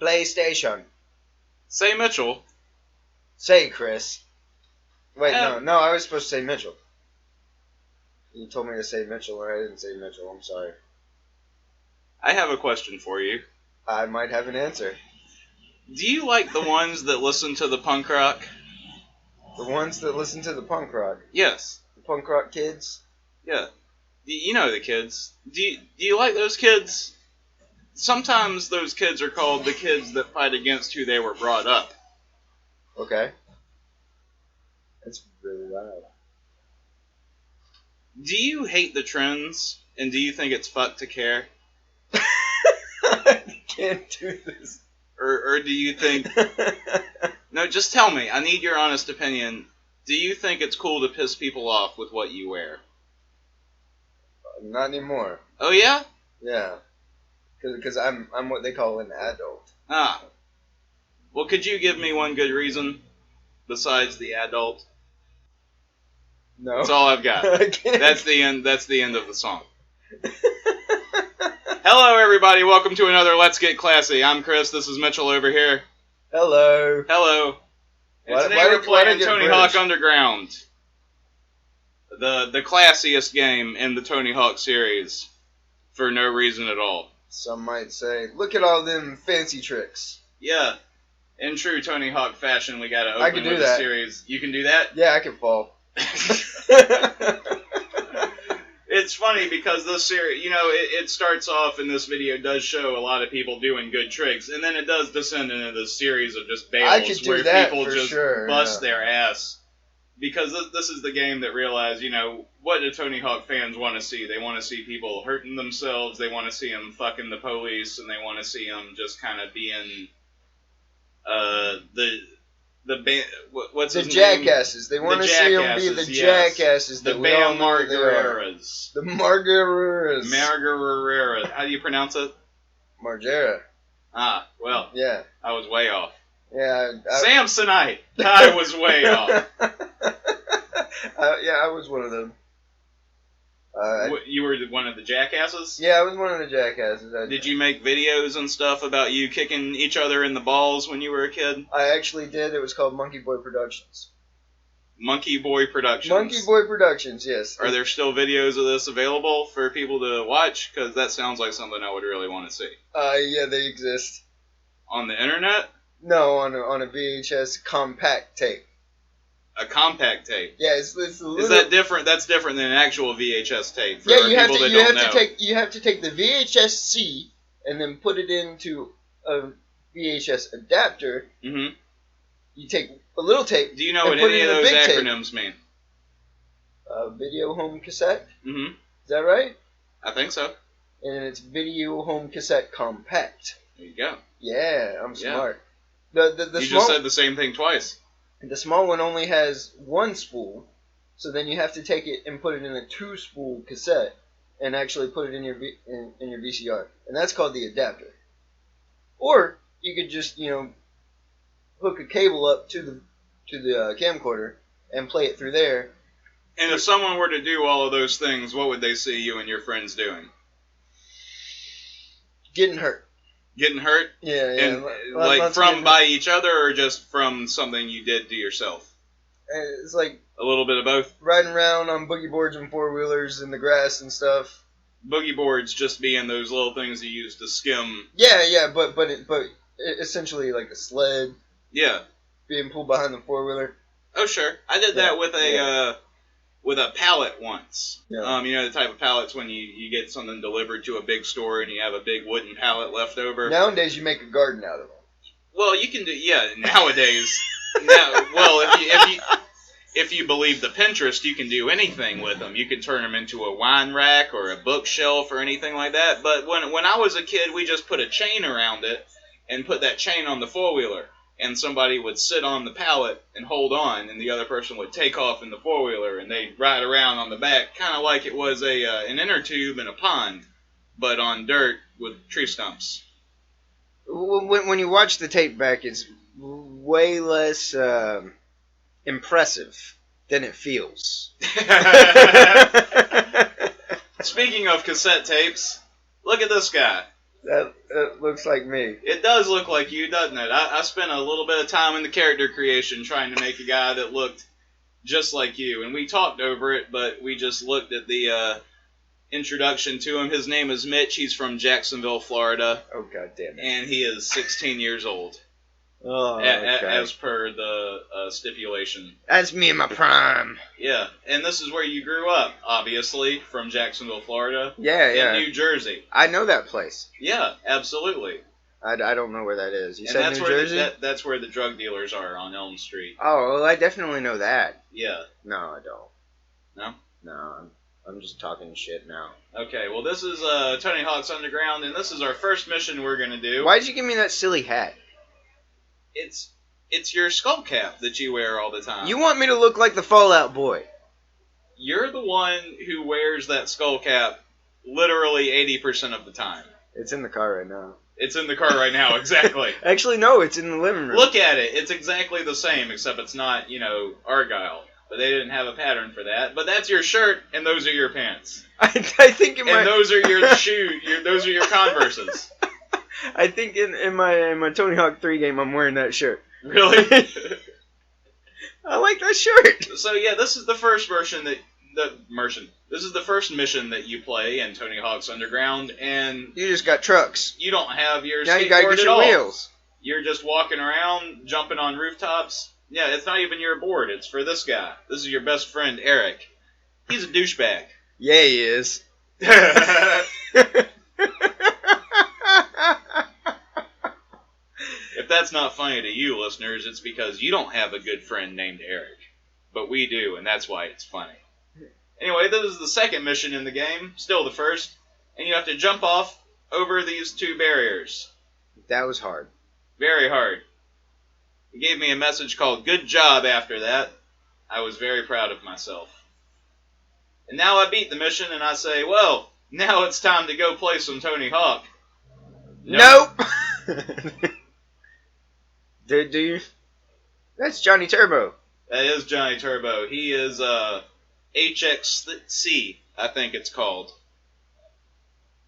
PlayStation. Say Mitchell. Say Chris. Wait, no, I was supposed to say Mitchell. You told me to say Mitchell, or I didn't say Mitchell. I'm sorry. I have a question for you. I might have an answer. Do you like the ones that listen to the punk rock? The ones that listen to the punk rock? Yes. The punk rock kids? Yeah. You know the kids. Do you like those kids? Sometimes those kids are called the kids that fight against who they were brought up. Okay. That's really loud. Do you hate the trends, and do you think it's fucked to care? I can't do this. Or do you think... No, just tell me. I need your honest opinion. Do you think it's cool to piss people off with what you wear? Not anymore. Oh, yeah? Yeah. Because I'm what they call an adult. Ah. Well, could you give me one good reason besides the adult? No. That's all I've got. That's the end of the song. Hello, everybody. Welcome to another Let's Get Classy. I'm Chris. This is Mitchell over here. Hello. Hello. And today we're playing Tony Hawk Underground. The classiest game in the Tony Hawk series. For no reason at all. Some might say, look at all them fancy tricks. Yeah. In true Tony Hawk fashion, we gotta open with the series. You can do that? Yeah, I can fall. It's funny because this series, it starts off and this video does show a lot of people doing good tricks, and then it does descend into this series of just bails where people just bust their ass. Because this is the game that realized, what do Tony Hawk fans want to see? They want to see people hurting themselves, they want to see them fucking the police, and they want to see them just kind of being what's the his jackasses. name? They want to see them be the jackasses. The Bam Margera's. The Margera's. Margera. How do you pronounce it? Margera. Ah, well. Yeah. I was way off. Yeah. Samsonite. I was way off. Yeah, I was one of them. You were one of the jackasses? Yeah, I was one of the jackasses. Did you make videos and stuff about you kicking each other in the balls when you were a kid? I actually did. It was called Monkey Boy Productions. Monkey Boy Productions? Monkey Boy Productions, yes. Are there still videos of this available for people to watch? Because that sounds like something I would really want to see. Yeah, they exist. On the internet? No, on a VHS compact tape. A compact tape. Yeah, it's a little... Is that different? That's different than an actual VHS tape. For you have to take the VHS-C and then put it into a VHS adapter. Mm-hmm. You take a little tape. Do you know what any of those acronyms mean? Video home cassette. Mm-hmm. Is that right? I think so. And it's video home cassette compact. There you go. Yeah, I'm smart. You just said the same thing twice. The small one only has one spool, so then you have to take it and put it in a 2-spool cassette and actually put it in your in your VCR, and that's called the adapter. Or you could just hook a cable up to the camcorder and play it through there. And if someone were to do all of those things, what would they see you and your friends doing? Getting hurt. Getting hurt? Yeah. And by each other or just from something you did to yourself? It's like... A little bit of both? Riding around on boogie boards and four-wheelers in the grass and stuff. Boogie boards just being those little things you use to skim... Yeah, but essentially like a sled. Yeah. Being pulled behind the four-wheeler. Oh, sure. I did that with a pallet once. Yeah. The type of pallets when you get something delivered to a big store and you have a big wooden pallet left over. Nowadays you make a garden out of them. Well, you can do nowadays. If you believe the Pinterest, you can do anything with them. You can turn them into a wine rack or a bookshelf or anything like that. But when I was a kid, we just put a chain around it and put that chain on the four-wheeler. And somebody would sit on the pallet and hold on, and the other person would take off in the four-wheeler, and they'd ride around on the back, kind of like it was an inner tube in a pond, but on dirt with tree stumps. When you watch the tape back, it's way less impressive than it feels. Speaking of cassette tapes, look at this guy. That looks like me. It does look like you, doesn't it? I spent a little bit of time in the character creation trying to make a guy that looked just like you, and we talked over it, but we just looked at the introduction to him. His name is Mitch. He's from Jacksonville, Florida. Oh, God damn it. And he is 16 years old. Oh, okay. As per the stipulation. That's me in my prime. Yeah, and this is where you grew up, obviously, from Jacksonville, Florida. Yeah, yeah. In New Jersey. I know that place. Yeah, absolutely. I don't know where that is. You and said that's New where Jersey? That's where the drug dealers are on Elm Street. Oh, well, I definitely know that. Yeah. No, I don't. No? No, I'm just talking shit now. Okay, well, this is Tony Hawk's Underground, and this is our first mission we're going to do. Why'd you give me that silly hat? It's your skull cap that you wear all the time. You want me to look like the Fallout Boy. You're the one who wears that skull cap literally 80% of the time. It's in the car right now. It's in the car right now, exactly. Actually, no, it's in the living room. Look at it. It's exactly the same, except it's not, Argyle. But they didn't have a pattern for that. But that's your shirt, and those are your pants. I think and those are your those are your Converses. I think in my Tony Hawk 3 game, I'm wearing that shirt. Really? I like that shirt. So yeah, this is the first This is the first mission that you play in Tony Hawk's Underground, and you just got trucks. You don't have your now skateboard you gotta get your wheels. You're just walking around, jumping on rooftops. Yeah, it's not even your board. It's for this guy. This is your best friend, Eric. He's a douchebag. Yeah, he is. If that's not funny to you, listeners, it's because you don't have a good friend named Eric. But we do, and that's why it's funny. Anyway, this is the second mission in the game, still the first, and you have to jump off over these two barriers. That was hard. Very hard. He gave me a message called "Good job" after that. I was very proud of myself. And now I beat the mission, and I say, well, now it's time to go play some Tony Hawk. Nope! Do you? That's Johnny Turbo. That is Johnny Turbo. He is HXC, I think it's called.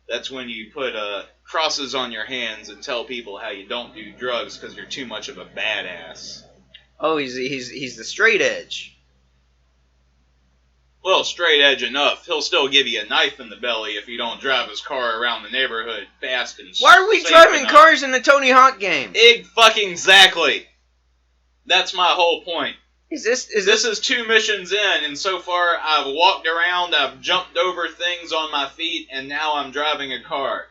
That's when you put crosses on your hands and tell people how you don't do drugs because you're too much of a badass. Oh, he's the straight edge. Well, straight edge enough. He'll still give you a knife in the belly if you don't drive his car around the neighborhood fast and Why are we driving cars in the Tony Hawk game? Exactly. That's my whole point. This is 2 missions in, and so far I've walked around, I've jumped over things on my feet, and now I'm driving a car.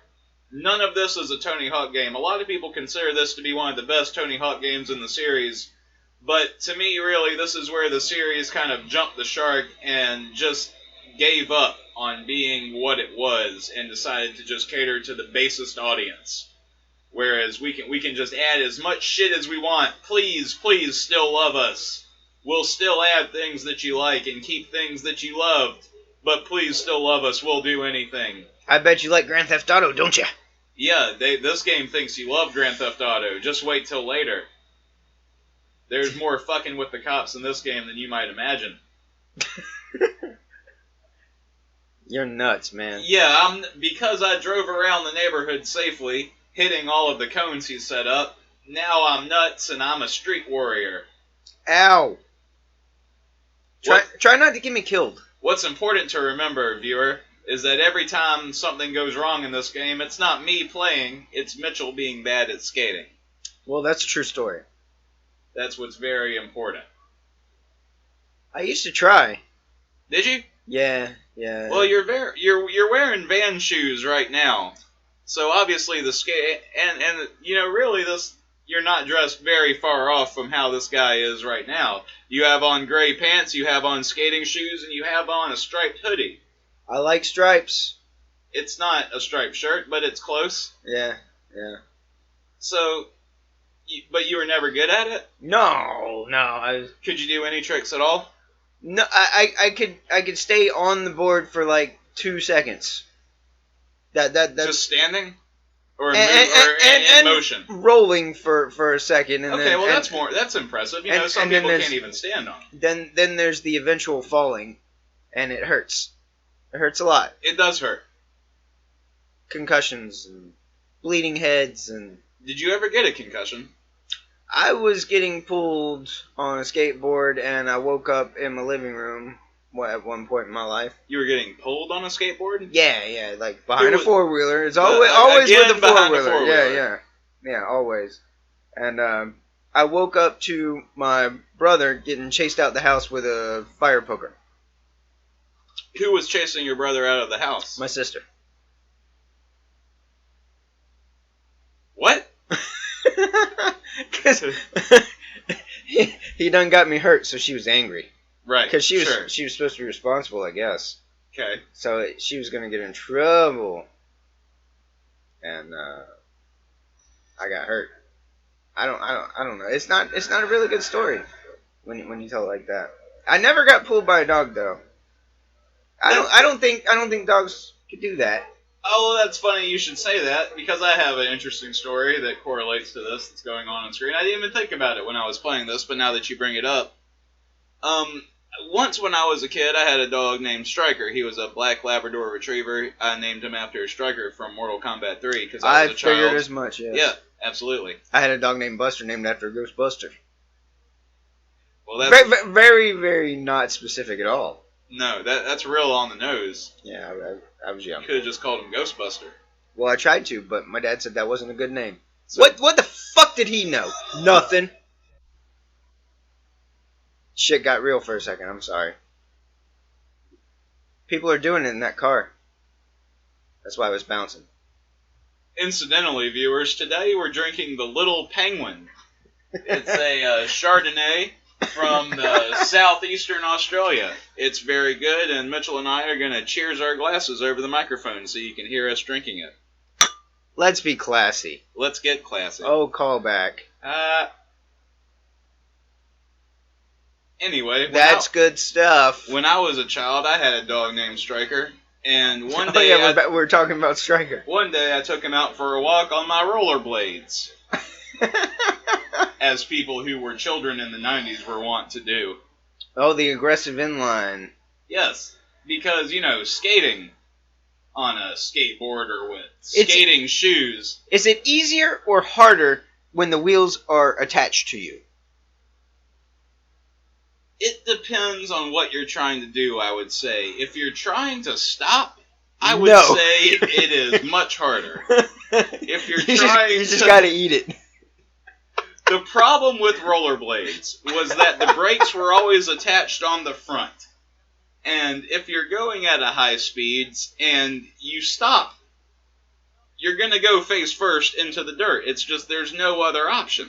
None of this is a Tony Hawk game. A lot of people consider this to be one of the best Tony Hawk games in the series, but to me, really, this is where the series kind of jumped the shark and just gave up on being what it was and decided to just cater to the basest audience. Whereas we can just add as much shit as we want. Please, please still love us. We'll still add things that you like and keep things that you loved. But please still love us. We'll do anything. I bet you like Grand Theft Auto, don't you? Yeah, this game thinks you love Grand Theft Auto. Just wait till later. There's more fucking with the cops in this game than you might imagine. You're nuts, man. Yeah, because I drove around the neighborhood safely, hitting all of the cones he set up. Now I'm nuts and I'm a street warrior. Ow. Try not to get me killed. What's important to remember, viewer, is that every time something goes wrong in this game, it's not me playing, it's Mitchell being bad at skating. Well, that's a true story. That's what's very important. I used to try. Did you? Yeah. Well, you're wearing Van shoes right now, so obviously the skate and really you're not dressed very far off from how this guy is right now. You have on gray pants, you have on skating shoes, and you have on a striped hoodie. I like stripes. It's not a striped shirt, but it's close. Yeah. So, but you were never good at it? No. Could you do any tricks at all? No, I could stay on the board for like 2 seconds. That's just standing, or and motion, rolling for a second. And okay, well that's impressive. Some people can't even stand on. Then there's the eventual falling, and it hurts. It hurts a lot. It does hurt. Concussions and bleeding heads. And Did you ever get a concussion? I was getting pulled on a skateboard, and I woke up in my living room at one point in my life. You were getting pulled on a skateboard? Yeah, like behind a four-wheeler. It's always with the four-wheeler. Yeah, always. And I woke up to my brother getting chased out the house with a fire poker. Who was chasing your brother out of the house? My sister. What? Because he done got me hurt, so she was angry. Right. Because she was supposed to be responsible, I guess. Okay. So she was gonna get in trouble, and I got hurt. I don't know. It's not a really good story when you tell it like that. I never got pulled by a dog though. I don't think dogs could do that. Oh, well, that's funny you should say that, because I have an interesting story that correlates to this that's going on screen. I didn't even think about it when I was playing this, but now that you bring it up. Once when I was a kid, I had a dog named Stryker. He was a black Labrador Retriever. I named him after Stryker from Mortal Kombat 3, because I was a child. I figured as much, yes. Yeah, absolutely. I had a dog named Buster, named after Ghostbuster. Well, that's... Very, very not specific at all. No, that's real on the nose. Yeah, I was young. You could have just called him Ghostbuster. Well, I tried to, but my dad said that wasn't a good name. So, what the fuck did he know? Nothing. Shit got real for a second. I'm sorry. People are doing it in that car. That's why I was bouncing. Incidentally, viewers, today we're drinking the Little Penguin. It's a Chardonnay from southeastern Australia. It's very good, and Mitchell and I are going to cheers our glasses over the microphone so you can hear us drinking it. Let's be classy. Let's get classy. Oh, call back. Anyway. That's good stuff. When I was a child, I had a dog named Stryker, and one day... we're talking about Stryker. One day I took him out for a walk on my rollerblades. As people who were children in the 90s were wont to do. Oh, the aggressive inline. Yes, because, skating on a skateboard or with skating shoes. Is it easier or harder when the wheels are attached to you? It depends on what you're trying to do, I would say. If you're trying to stop, I would say it is much harder. If you're trying you just gotta eat it. The problem with rollerblades was that the brakes were always attached on the front. And if you're going at a high speeds and you stop, you're going to go face first into the dirt. It's just there's no other option.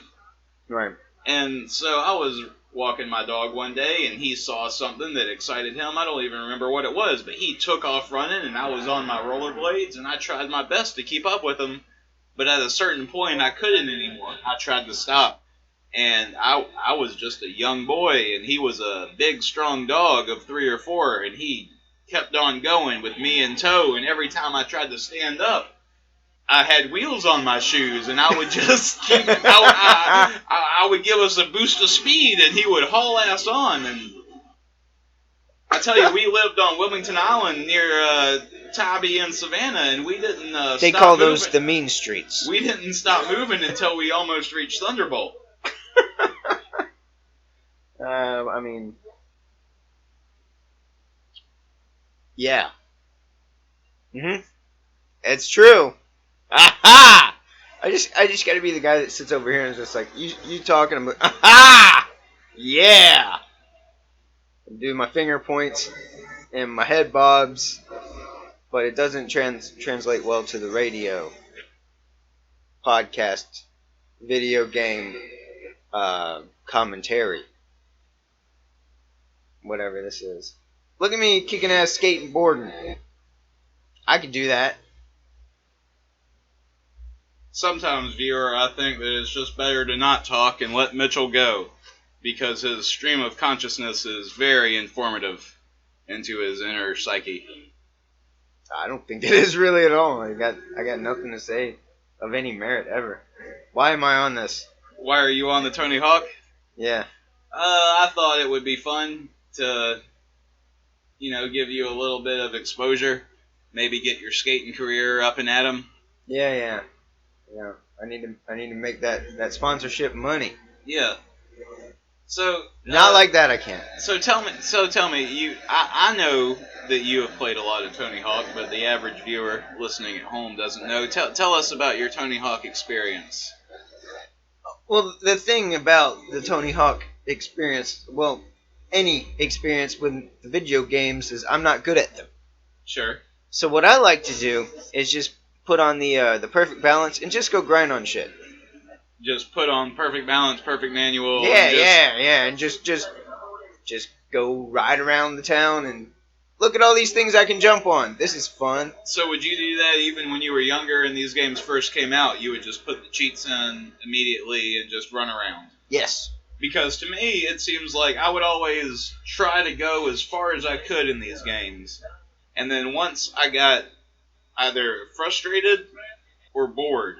Right. And so I was walking my dog one day, and he saw something that excited him. I don't even remember what it was, but he took off running, and I was on my rollerblades, and I tried my best to keep up with him. But at a certain point, I couldn't anymore. I tried to stop. And I was just a young boy, and he was a big, strong dog of 3 or 4, and he kept on going with me in tow. And every time I tried to stand up, I had wheels on my shoes, and I would just keep... I would give us a boost of speed, and he would haul ass on. And I tell you, we lived on Wilmington Island near... Tybee and Savannah, and we didn't stop They call those the mean streets. We didn't stop moving until we almost reached Thunderbolt. I mean... Yeah. Mm-hmm. It's true. Aha! I just gotta be the guy that sits over here and is just like, you talking about... Aha! Yeah! Do my finger points and my head bobs... But it doesn't translate well to the radio, podcast, video game, commentary. Whatever this is. Look at me kicking ass skating boarding. I could do that. Sometimes, viewer, I think that it's just better to not talk and let Mitchell go. Because his stream of consciousness is very informative into his inner psyche. I don't think it is really at all. I got nothing to say of any merit ever. Why am I on this? Why are you on the Tony Hawk? Yeah. I thought it would be fun to, give you a little bit of exposure. Maybe get your skating career up and at 'em. Yeah. Yeah, I need to make that sponsorship money. Yeah. So Not like that, I can't. So tell me, I know that you have played a lot of Tony Hawk, but the average viewer listening at home doesn't know. Tell us about your Tony Hawk experience. Well, the thing about the Tony Hawk experience, well, any experience with the video games is I'm not good at them. Sure. So what I like to do is just put on the perfect balance and just go grind on shit. Just put on perfect balance, perfect manual. Yeah, and just go ride around the town and look at all these things I can jump on. This is fun. So would you do that even when you were younger and these games first came out? You would just put the cheats in immediately and just run around? Yes. Because to me, it seems like I would always try to go as far as I could in these games. And then once I got either frustrated or bored,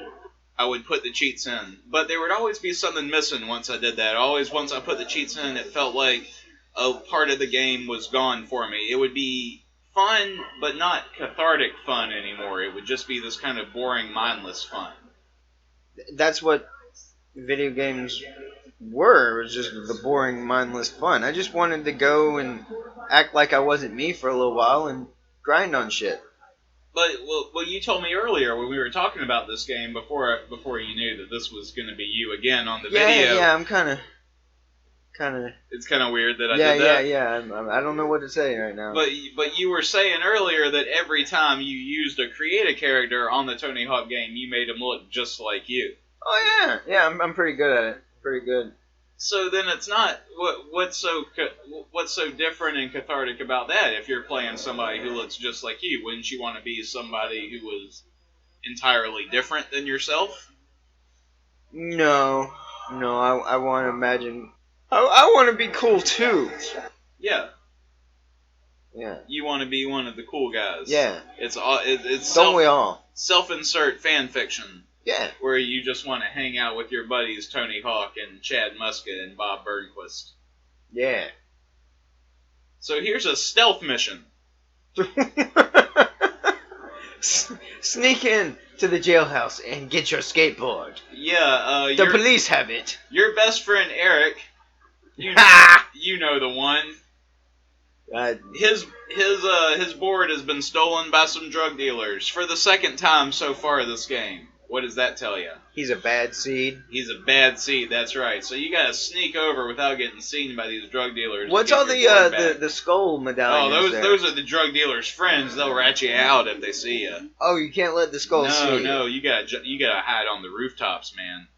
I would put the cheats in. But there would always be something missing once I did that. Once I put the cheats in, it felt like a part of the game was gone for me. It would be fun, but not cathartic fun anymore. It would just be this kind of boring, mindless fun. That's what video games were. It was just the boring, mindless fun. I just wanted to go and act like I wasn't me for a little while and grind on shit. But well, you told me earlier when we were talking about this game before you knew that this was going to be you again on the video. Yeah, I'm kind of. It's kind of weird that I did that. Yeah. I don't know what to say right now. But you were saying earlier that every time you used a create a character on the Tony Hawk game, you made him look just like you. Oh yeah, I'm pretty good at it. Pretty good. So then it's not what's so different and cathartic about that? If you're playing somebody who looks just like you, wouldn't you want to be somebody who was entirely different than yourself? No, I want to imagine. I want to be cool too. Yeah. Yeah. You want to be one of the cool guys. Yeah. It's don't we all? Self-insert fan fiction. Yeah. Where you just want to hang out with your buddies Tony Hawk and Chad Muska and Bob Burnquist. Yeah. So here's a stealth mission. Sneak in to the jailhouse and get your skateboard. Yeah, the police have it. Your best friend Eric, you know the one. His board has been stolen by some drug dealers for the second time so far this game. What does that tell you? He's a bad seed. He's a bad seed, that's right. So you gotta sneak over without getting seen by these drug dealers. What's all the skull medallions? Oh, those are the drug dealers' friends. They'll rat you out if they see you. Oh, you can't let the skull see you. No, you gotta hide on the rooftops, man.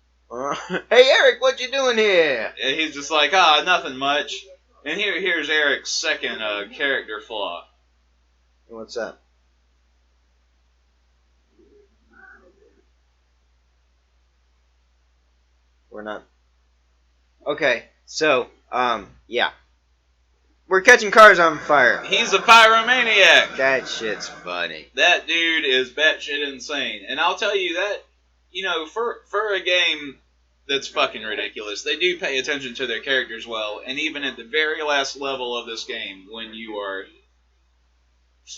Hey Eric, what you doing here? And he's just like, nothing much. And here's Eric's second character flaw. What's that? We're not. Okay, so, yeah. We're catching cars on fire. He's a pyromaniac. That shit's funny. That dude is batshit insane. And I'll tell you that, for a game that's fucking ridiculous, they do pay attention to their characters well. And even at the very last level of this game, when you are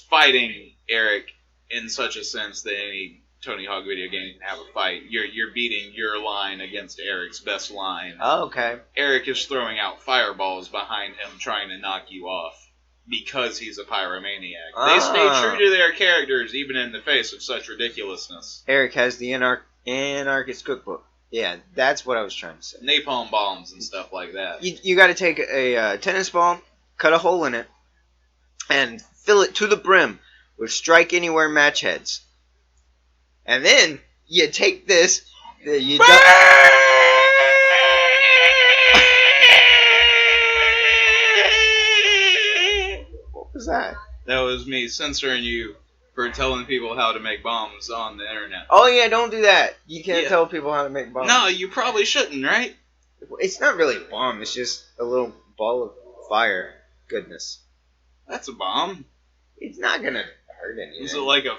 fighting Eric in such a sense that any Tony Hawk video game can have a fight, you're beating your line against Eric's best line. Oh, okay. Eric is throwing out fireballs behind him trying to knock you off because he's a pyromaniac. They stay true to their characters even in the face of such ridiculousness. Eric has the anarchist cookbook. Yeah, that's what I was trying to say. Napalm bombs and stuff like that. You got to take a tennis ball, cut a hole in it, and fill it to the brim with strike anywhere match heads. And then you take this. What was that? That was me censoring you for telling people how to make bombs on the internet. Oh yeah, don't do that. You can't tell people how to make bombs. No, you probably shouldn't, right? It's not really a bomb. It's just a little ball of fire. Goodness. That's a bomb. It's not gonna hurt anything. Is it like a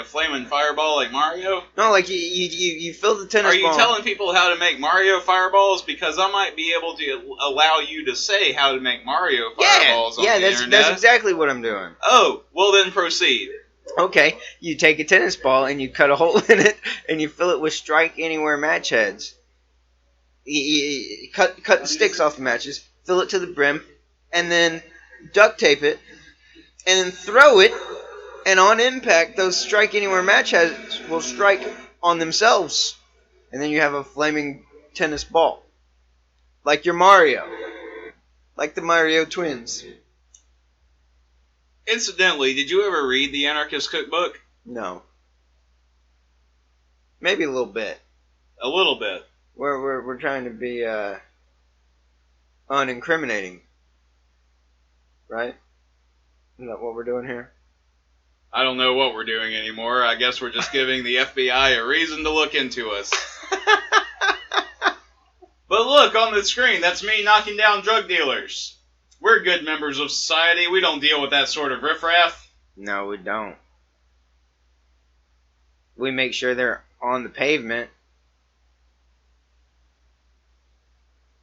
flaming fireball like Mario? No, like you fill the tennis ball. Are you telling people how to make Mario fireballs? Because I might be able to allow you to say how to make Mario fireballs on the internet. Yeah, that's exactly what I'm doing. Oh, well then proceed. Okay, you take a tennis ball and you cut a hole in it and you fill it with strike anywhere match heads. Cut the sticks off the matches, fill it to the brim, and then duct tape it, and then throw it. And on impact, those strike anywhere match heads will strike on themselves, and then you have a flaming tennis ball, like your Mario, like the Mario twins. Incidentally, did you ever read the Anarchist Cookbook? No, maybe a little bit. A little bit. We're trying to be unincriminating, right? Is that what we're doing here? I don't know what we're doing anymore. I guess we're just giving the FBI a reason to look into us. But look, on the screen, that's me knocking down drug dealers. We're good members of society. We don't deal with that sort of riffraff. No, we don't. We make sure they're on the pavement.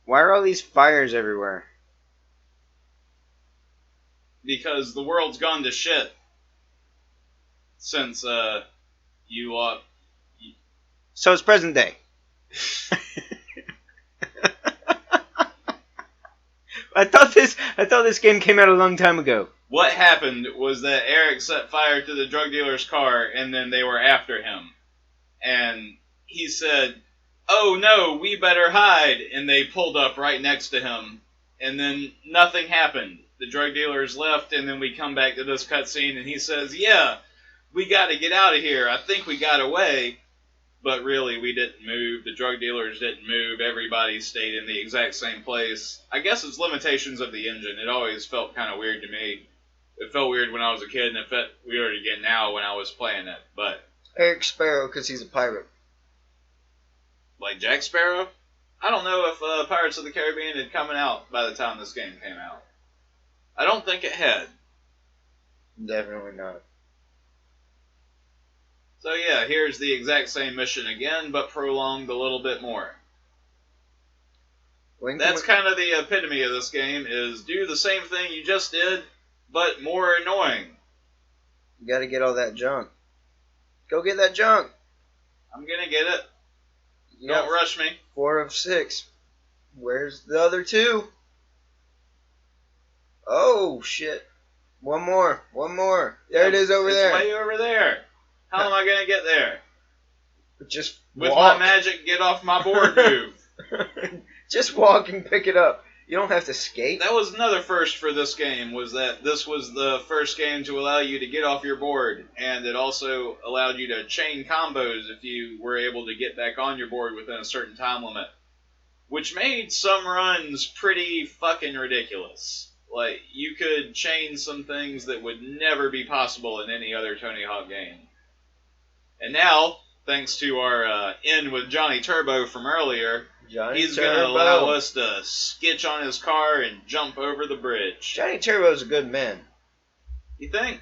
Why are all these fires everywhere? Because the world's gone to shit. Since, you lot... So it's present day. I thought this game came out a long time ago. What happened was that Eric set fire to the drug dealer's car, and then they were after him. And he said, "Oh no, we better hide," and they pulled up right next to him. And then nothing happened. The drug dealers left, and then we come back to this cutscene, and he says, "Yeah, we gotta get out of here. I think we got away." But really, we didn't move. The drug dealers didn't move. Everybody stayed in the exact same place. I guess it's limitations of the engine. It always felt kind of weird to me. It felt weird when I was a kid, and it felt weird again now when I was playing it. But Eric Sparrow, because he's a pirate. like Jack Sparrow? I don't know if Pirates of the Caribbean had come out by the time this game came out. I don't think it had. Definitely not. So yeah, here's the exact same mission again, but prolonged a little bit more. That's kind of the epitome of this game, is do the same thing you just did, but more annoying. You gotta get all that junk. Go get that junk. I'm gonna get it. Don't rush me. 4 of 6. Where's the other 2? Oh, shit. One more. There it is over there. It's way over there. How am I going to get there? Just With walk. my magic get off my board move. Just walk and pick it up. You don't have to skate. That was another first for this game, was that this was the first game to allow you to get off your board, and it also allowed you to chain combos if you were able to get back on your board within a certain time limit, which made some runs pretty fucking ridiculous. Like, you could chain some things that would never be possible in any other Tony Hawk game. And now, thanks to our in with Johnny Turbo from earlier, he's going to allow us to skitch on his car and jump over the bridge. Johnny Turbo's a good man. You think?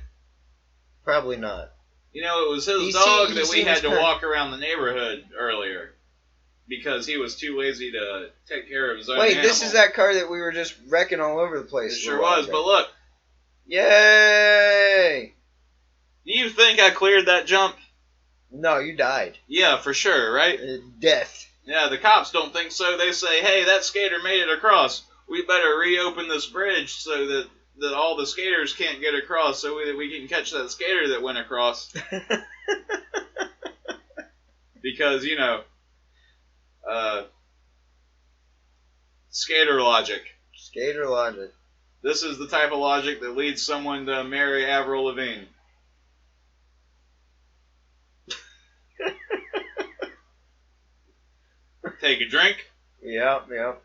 Probably not. You know, it was his dog that we had to walk around the neighborhood earlier because he was too lazy to take care of his own animal. This is that car that we were just wrecking all over the place. It sure was, but look. Yay! Do you think I cleared that jump? No, you died. Yeah, for sure, right? Death. Yeah, the cops don't think so. They say, hey, that skater made it across. We better reopen this bridge so that all the skaters can't get across so that we can catch that skater that went across. Because, you know, skater logic. Skater logic. This is the type of logic that leads someone to marry Avril Lavigne. Take a drink. Yep. You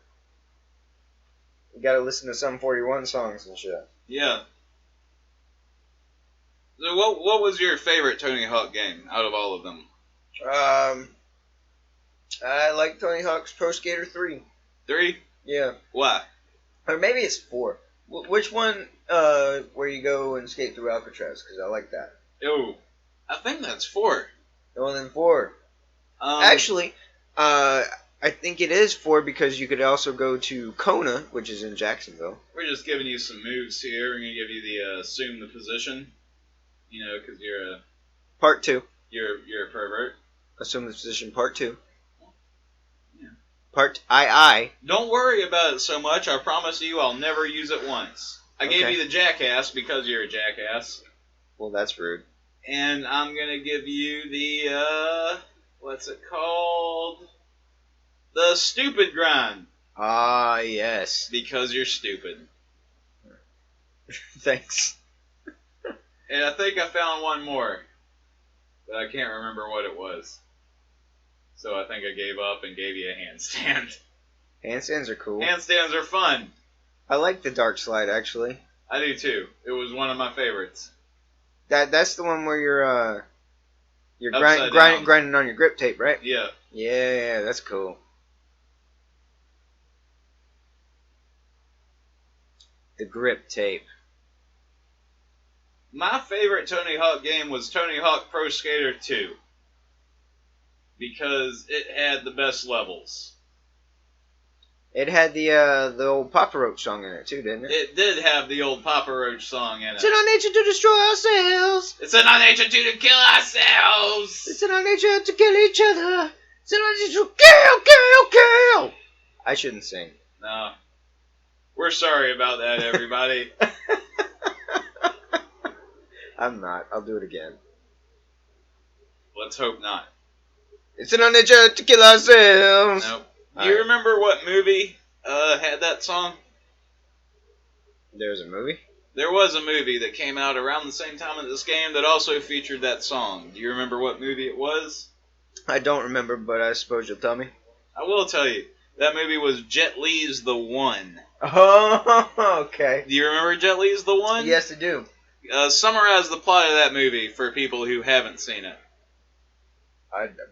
gotta listen to some 41 songs and shit. Yeah. So what was your favorite Tony Hawk game out of all of them? I like Tony Hawk's Pro Skater 3. 3? Yeah. Why? Or maybe it's 4. Which one where you go and skate through Alcatraz? Because I like that. Oh, I think that's 4. Well, then 4. Actually, I think it is 4 because you could also go to Kona, which is in Jacksonville. We're just giving you some moves here. We're going to give you the assume the position. You know, because you're a Part 2. you're a pervert. Assume the position. Part 2. Yeah. Part I. Don't worry about it so much. I promise you, I'll never use it once. I gave you the jackass because you're a jackass. Well, that's rude. And I'm gonna give you the what's it called? The stupid grind. Ah, yes. Because you're stupid. Thanks. And I think I found one more. But I can't remember what it was. So I think I gave up and gave you a handstand. Handstands are cool. Handstands are fun. I like the dark slide, actually. I do too. It was one of my favorites. That's the one where you're Upside down. grinding on your grip tape, right? Yeah. Yeah, that's cool. The grip tape. My favorite Tony Hawk game was Tony Hawk Pro Skater 2. Because it had the best levels. It had the old Papa Roach song in it too, didn't it? It did have the old Papa Roach song in it. It's in our nature to destroy ourselves. It's in our nature to kill ourselves. It's in our nature to kill each other. It's in our nature to kill. I shouldn't sing. No. We're sorry about that, everybody. I'm not. I'll do it again. Let's hope not. It's in our nature to kill ourselves. Nope. Do you remember what movie had that song? There's a movie? There was a movie that came out around the same time as this game that also featured that song. Do you remember what movie it was? I don't remember, but I suppose you'll tell me. I will tell you. That movie was Jet Li's The One. Oh, okay. Do you remember Jet Li's The One? Yes, I do. Summarize the plot of that movie for people who haven't seen it.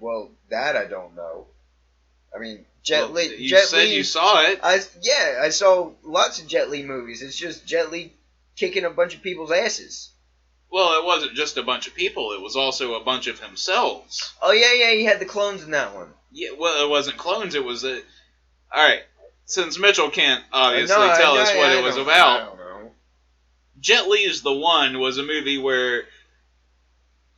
Well, that I don't know. I mean, Jet Li. You said you saw it. I saw lots of Jet Li movies. It's just Jet Li kicking a bunch of people's asses. Well, it wasn't just a bunch of people. It was also a bunch of himself. Oh, yeah, he had the clones in that one. Yeah, well, it wasn't clones. It was a... Alright, since Mitchell can't obviously tell us what it was about, I don't know. Jet Li's The One was a movie where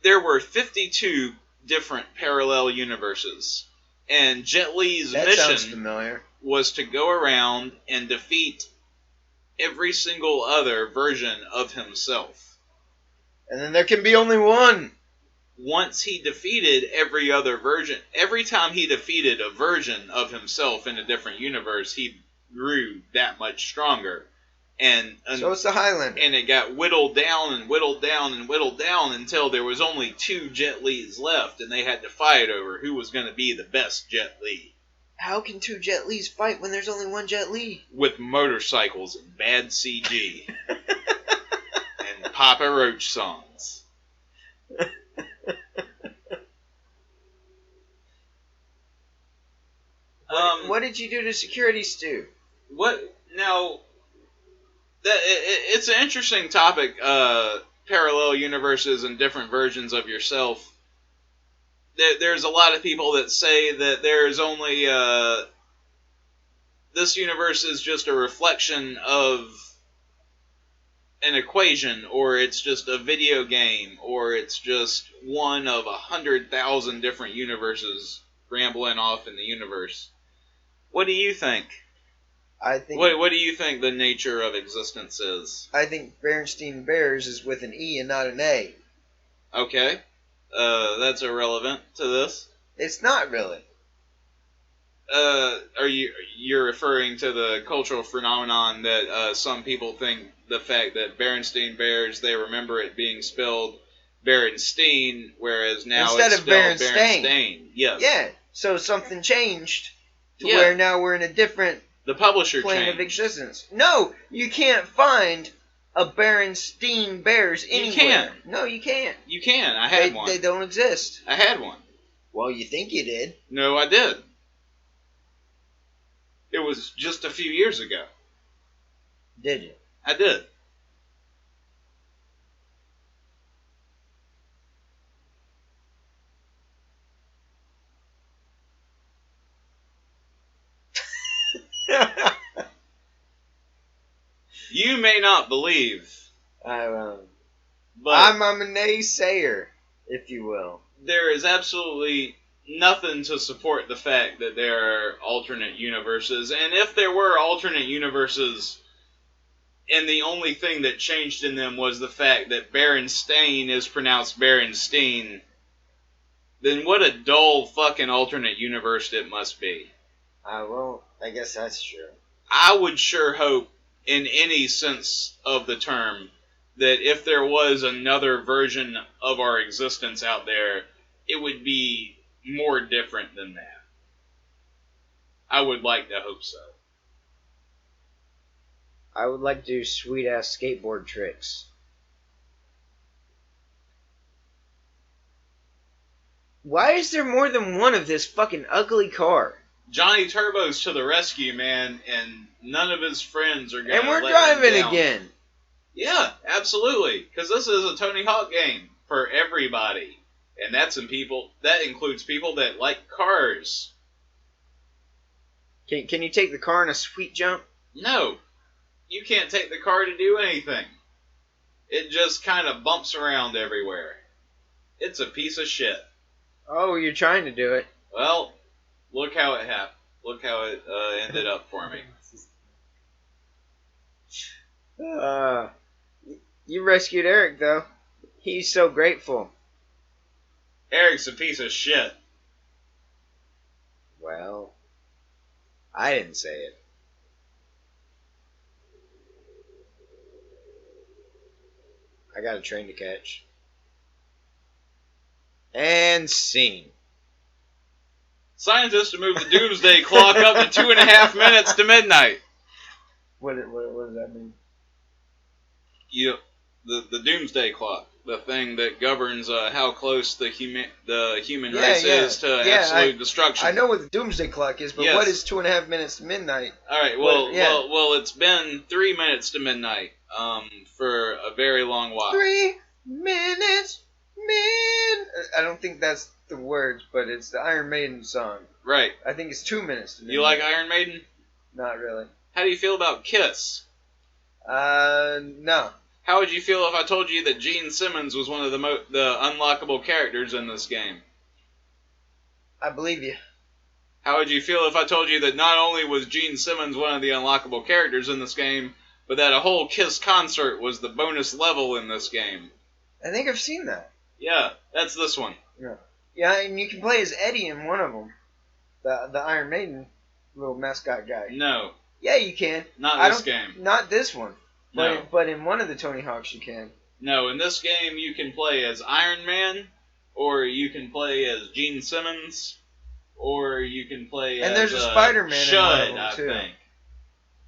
there were 52 different parallel universes. And Jet Li's mission was to go around and defeat every single other version of himself. And then there can be only one. Once he defeated every other version, every time he defeated a version of himself in a different universe, he grew that much stronger. So it's the Highlander. And it got whittled down and whittled down and whittled down until there was only 2 Jet Lis left, and they had to fight over who was going to be the best Jet Li. How can 2 Jet Lis fight when there's only 1 Jet Li? With motorcycles and bad CG. And Papa Roach songs. What did you do to security, Stu? What now? It's an interesting topic. Parallel universes and different versions of yourself. There's a lot of people that say that there's only this universe is just a reflection of an equation, or it's just a video game, or it's just one of 100,000 different universes rambling off in the universe. What do you think? I think. What do you think the nature of existence is? I think Berenstain Bears is with an E and not an A. Okay, that's irrelevant to this. It's not really. You're referring to the cultural phenomenon that some people think the fact that Berenstain Bears, they remember it being spelled Berenstein, whereas now instead it's of spelled Berenstain. Berenstain. Yes. Yeah. So something changed to where now we're in a different the publisher plane changed. of existence. No, you can't find a Berenstein Bears anywhere. You can. No, you can't. You can. I had one. They don't exist. I had one. Well, you think you did. No, I did. It was just a few years ago. Did you? I did. You may not believe. I But I'm a naysayer, if you will. there is absolutely nothing to support the fact that there are alternate universes. And if there were alternate universes, and the only thing that changed in them was the fact that Berenstain is pronounced Berenstain, then what a dull fucking alternate universe it must be. Well, I guess that's true. I would sure hope, in any sense of the term, that if there was another version of our existence out there, it would be more different than that. I would like to hope so. I would like to do sweet-ass skateboard tricks. Why is there more than one of this fucking ugly car? Johnny Turbo's to the rescue, man, and none of his friends are going to And we're let driving him down. again. Yeah, absolutely. Because this is a Tony Hawk game for everybody. And that includes people that like cars. Can you take the car in a sweet jump? No. You can't take the car to do anything. It just kind of bumps around everywhere. It's a piece of shit. Oh, you're trying to do it. Well, look how it happened. Look how it ended up for me. You rescued Eric, though. He's so grateful. Eric's a piece of shit. Well, I didn't say it. I got a train to catch. And scene. Scientists have moved the doomsday clock up to 2.5 minutes to midnight. What does that mean? The doomsday clock, the thing that governs how close the human race is to absolute destruction. I know what the doomsday clock is, but Yes. what is 2.5 minutes to midnight? All right, well, it's been 3 minutes to midnight for a very long while. 3 minutes, I don't think that's the words, but it's the Iron Maiden song. Right. I think it's 2 minutes to midnight. You like Iron Maiden? Not really. How do you feel about Kiss? No. How would you feel if I told you that Gene Simmons was one of the unlockable characters in this game? I believe you. How would you feel if I told you that not only was Gene Simmons one of the unlockable characters in this game, but that a whole Kiss concert was the bonus level in this game? I think I've seen that. Yeah, that's this one. Yeah, and you can play as Eddie in one of them. The Iron Maiden little mascot guy. No. Yeah, you can. Not this game. Not this one. No. But in one of the Tony Hawks you can. No, in this game you can play as Iron Man, or you can play as Gene Simmons, or you can play and as there's a Spider-Man Shud, in one of them, I too. think.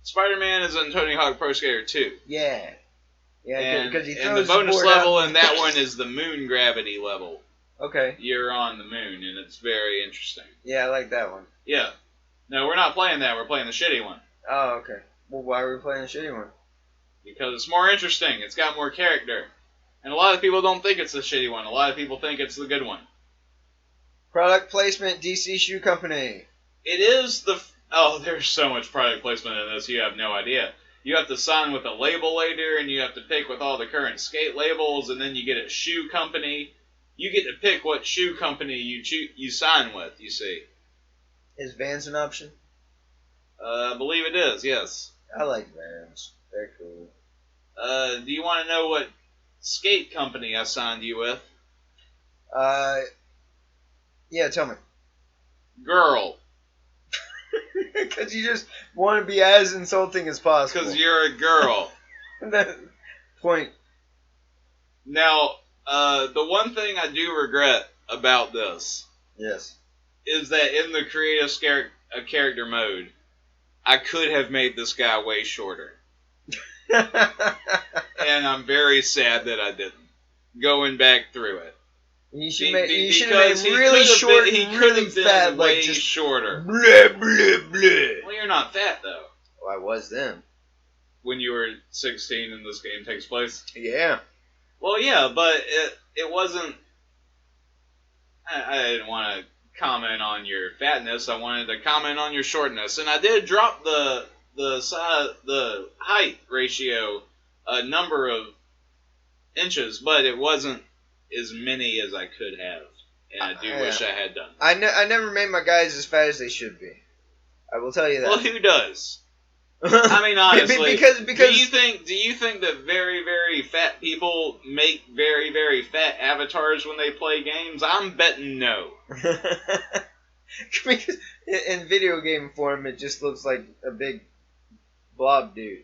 Spider-Man is in Tony Hawk Pro Skater 2. Yeah. Yeah, because he throws and the bonus board level out. in that one is the moon gravity level. Okay. You're on the moon, and it's very interesting. Yeah, I like that one. Yeah. No, we're not playing that. We're playing the shitty one. Oh, okay. Well, why are we playing the shitty one? Because it's more interesting. It's got more character. And a lot of people don't think it's the shitty one. A lot of people think it's the good one. Product placement, DC Shoe Company. It is the... Oh, there's so much product placement in this, you have no idea. You have to sign with a label later, and you have to pick with all the current skate labels, and then you get a shoe company. You get to pick what shoe company you sign with, you see. Is Vans an option? I believe it is, yes. I like Vans. They're cool. Do you want to know what skate company I signed you with? Yeah, tell me. Girl. Because you just want to be as insulting as possible. Because you're a girl. That point. Now, the one thing I do regret about this Yes. is that in the creative character mode, I could have made this guy way shorter. And I'm very sad that I didn't. Going back through it. You should have made really short and really fat, way like just shorter. Blah, blah, blah. Well, you're not fat, though. Well, I was then. When you were 16 and this game takes place? Yeah. Well, yeah, but it wasn't... I didn't want to comment on your fatness. I wanted to comment on your shortness. And I did drop the height ratio a number of inches, but it wasn't as many as I could have, and I do wish I had done. I never made my guys as fat as they should be. I will tell you that. Well, who does? I mean, honestly, because do you think that very, very fat people make very, very fat avatars when they play games? I'm betting no. Because in video game form, it just looks like a big blob dude.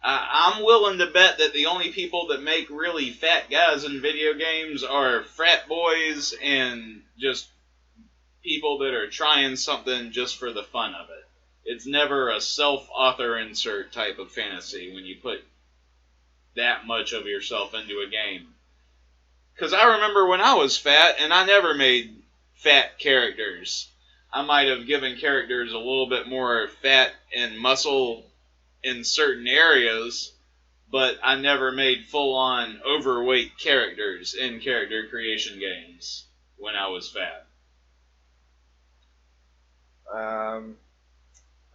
I'm willing to bet that the only people that make really fat guys in video games are frat boys and just people that are trying something just for the fun of it. It's never a self-author insert type of fantasy when you put that much of yourself into a game. Because I remember when I was fat, and I never made fat characters. I might have given characters a little bit more fat and muscle in certain areas, but I never made full-on overweight characters in character creation games when I was fat.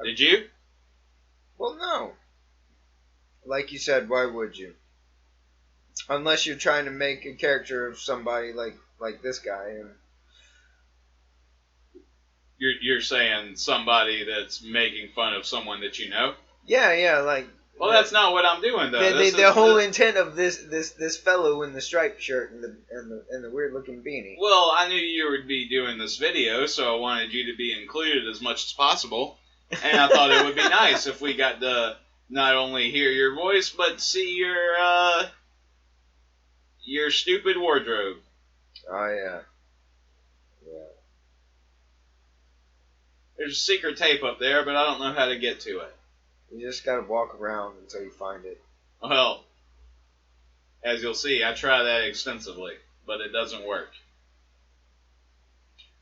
Did you? Well, no. Like you said, why would you? Unless you're trying to make a character of somebody like this guy. And You're saying somebody that's making fun of someone that you know? Yeah, like. Well, that's not what I'm doing though. The whole intent of this fellow in the striped shirt and the weird looking beanie. Well, I knew you would be doing this video, so I wanted you to be included as much as possible. And I thought it would be nice if we got to not only hear your voice, but see your stupid wardrobe. Oh, yeah. There's secret tape up there, but I don't know how to get to it. You just gotta walk around until you find it. Well, as you'll see, I try that extensively, but it doesn't work.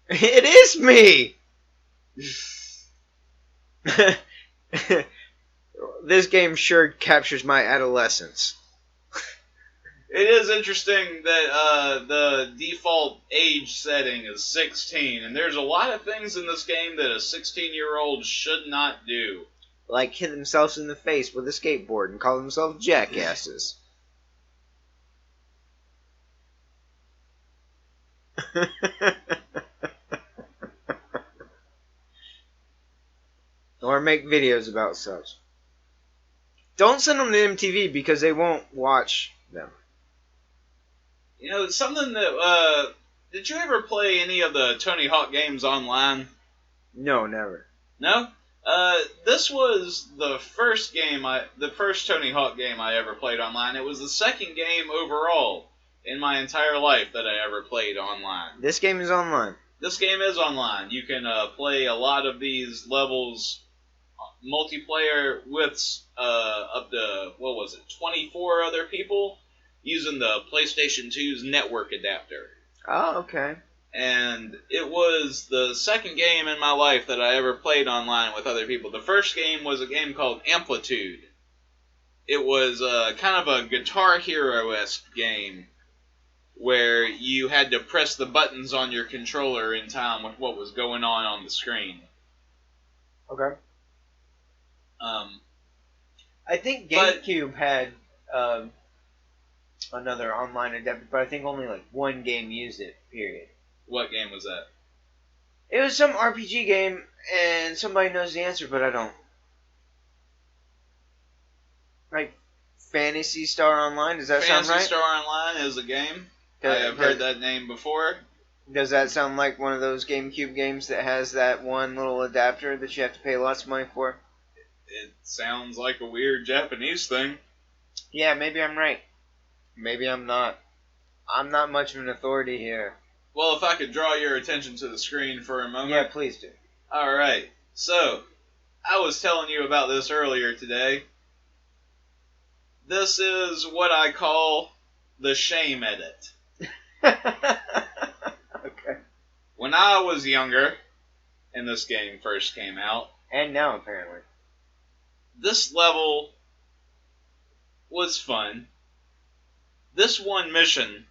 It is me! This game sure captures my adolescence. It is interesting that the default age setting is 16, and there's a lot of things in this game that a 16-year-old should not do. Like hit themselves in the face with a skateboard and call themselves jackasses. Or make videos about such. Don't send them to MTV because they won't watch them. You know, something that, did you ever play any of the Tony Hawk games online? No, never. No? This was the first Tony Hawk game I ever played online. It was the second game overall in my entire life that I ever played online. This game is online. This game is online. You can play a lot of these levels multiplayer with up to, 24 other people using the PlayStation 2's network adapter. Oh, okay. And it was the second game in my life that I ever played online with other people. The first game was a game called Amplitude. It was kind of a Guitar Hero-esque game where you had to press the buttons on your controller in time with what was going on the screen. Okay. I think GameCube had another online adapter, but I think only like one game used it, period. What game was that? It was some RPG game, and somebody knows the answer, but I don't. Like Phantasy Star Online, does that sound right? Phantasy Star Online is a game. I have heard that name before. Does that sound like one of those GameCube games that has that one little adapter that you have to pay lots of money for? It sounds like a weird Japanese thing. Yeah, maybe I'm right. Maybe I'm not. I'm not much of an authority here. Well, if I could draw your attention to the screen for a moment. Yeah, please do. Alright, so, I was telling you about this earlier today. This is what I call the shame edit. Okay. When I was younger, and this game first came out. And now, apparently. This level was fun. This one mission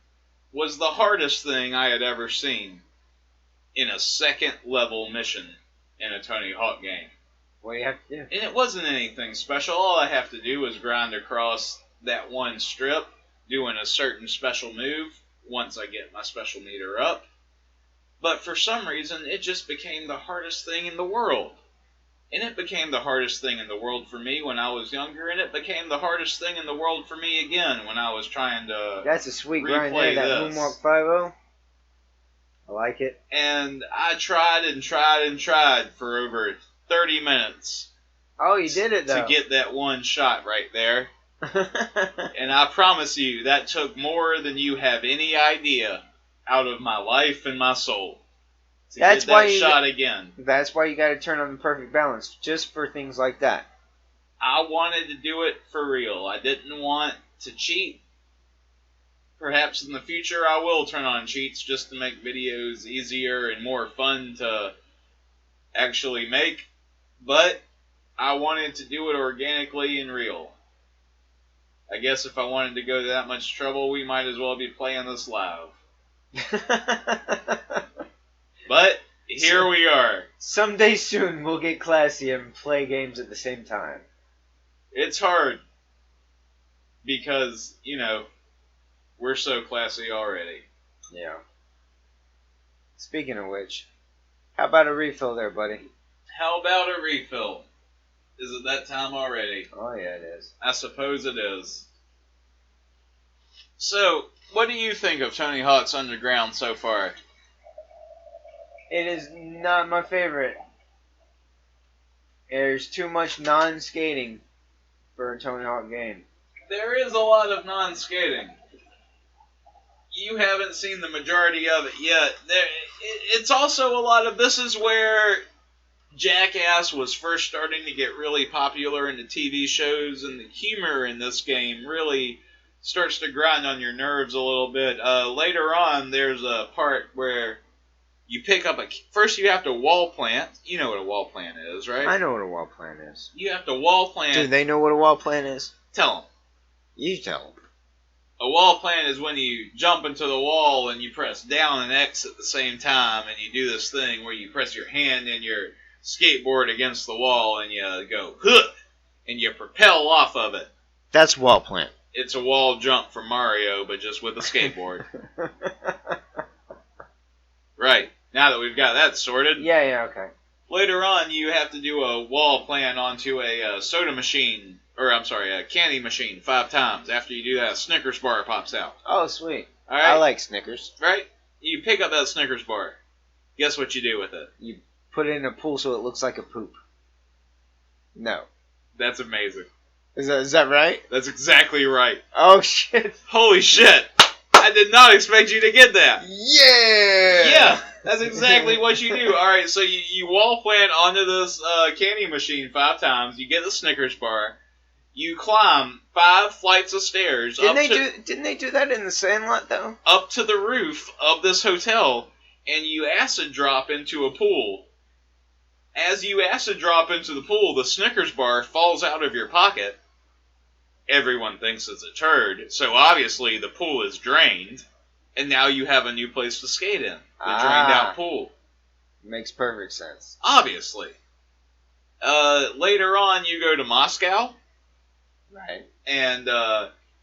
was the hardest thing I had ever seen in a second level mission in a Tony Hawk game. What do you have to do? And it wasn't anything special. All I have to do was grind across that one strip, doing a certain special move once I get my special meter up. But for some reason, it just became the hardest thing in the world. And it became the hardest thing in the world for me when I was younger, and it became the hardest thing in the world for me again when I was trying to That's a sweet grind replay there, that this. Moonwalk 5-0. I like it. And I tried and tried and tried for over 30 minutes. Oh, you did it, though. To get that one shot right there. And I promise you, that took more than you have any idea out of my life and my soul. That's get why that you shot again. That's why you got to turn on the perfect balance, just for things like that. I wanted to do it for real. I didn't want to cheat. Perhaps in the future I will turn on cheats just to make videos easier and more fun to actually make. But I wanted to do it organically and real. I guess if I wanted to go to that much trouble, we might as well be playing this live. But here we are. Someday soon we'll get classy and play games at the same time. It's hard. Because, we're so classy already. Yeah. Speaking of which, how about a refill there, buddy? How about a refill? Is it that time already? Oh, yeah, it is. I suppose it is. So, what do you think of Tony Hawk's Underground so far? It is not my favorite. There's too much non-skating for a Tony Hawk game. There is a lot of non-skating. You haven't seen the majority of it yet. It's also a lot of... This is where Jackass was first starting to get really popular in the TV shows, and the humor in this game really starts to grind on your nerves a little bit. Later on, there's a part where you pick up first you have to wall plant. You know what a wall plant is, right? I know what a wall plant is. You have to wall plant... Do they know what a wall plant is? Tell them. You tell them. A wall plant is when you jump into the wall and you press down and X at the same time, and you do this thing where you press your hand and your skateboard against the wall and you go, huh, and you propel off of it. That's wall plant. It's a wall jump from Mario, but just with a skateboard. Right. Now that we've got that sorted. Yeah, okay. Later on, you have to do a wall plant onto a soda machine, a candy machine 5 times. After you do that, a Snickers bar pops out. Oh, sweet. All right? I like Snickers. Right? You pick up that Snickers bar. Guess what you do with it? You put it in a pool so it looks like a poop. No. That's amazing. Is that right? That's exactly right. Oh, shit. Holy shit. I did not expect you to get that. Yeah! Yeah, that's exactly what you do. All right, so you wall plant onto this candy machine 5 times. You get the Snickers bar. You climb 5 flights of stairs. Didn't they do that in the Sandlot, though? Up to the roof of this hotel, and you acid drop into a pool. As you acid drop into the pool, the Snickers bar falls out of your pocket. Everyone thinks it's a turd, so obviously the pool is drained, and now you have a new place to skate in. The drained out pool. Makes perfect sense. Obviously. Later on, you go to Moscow. Right. And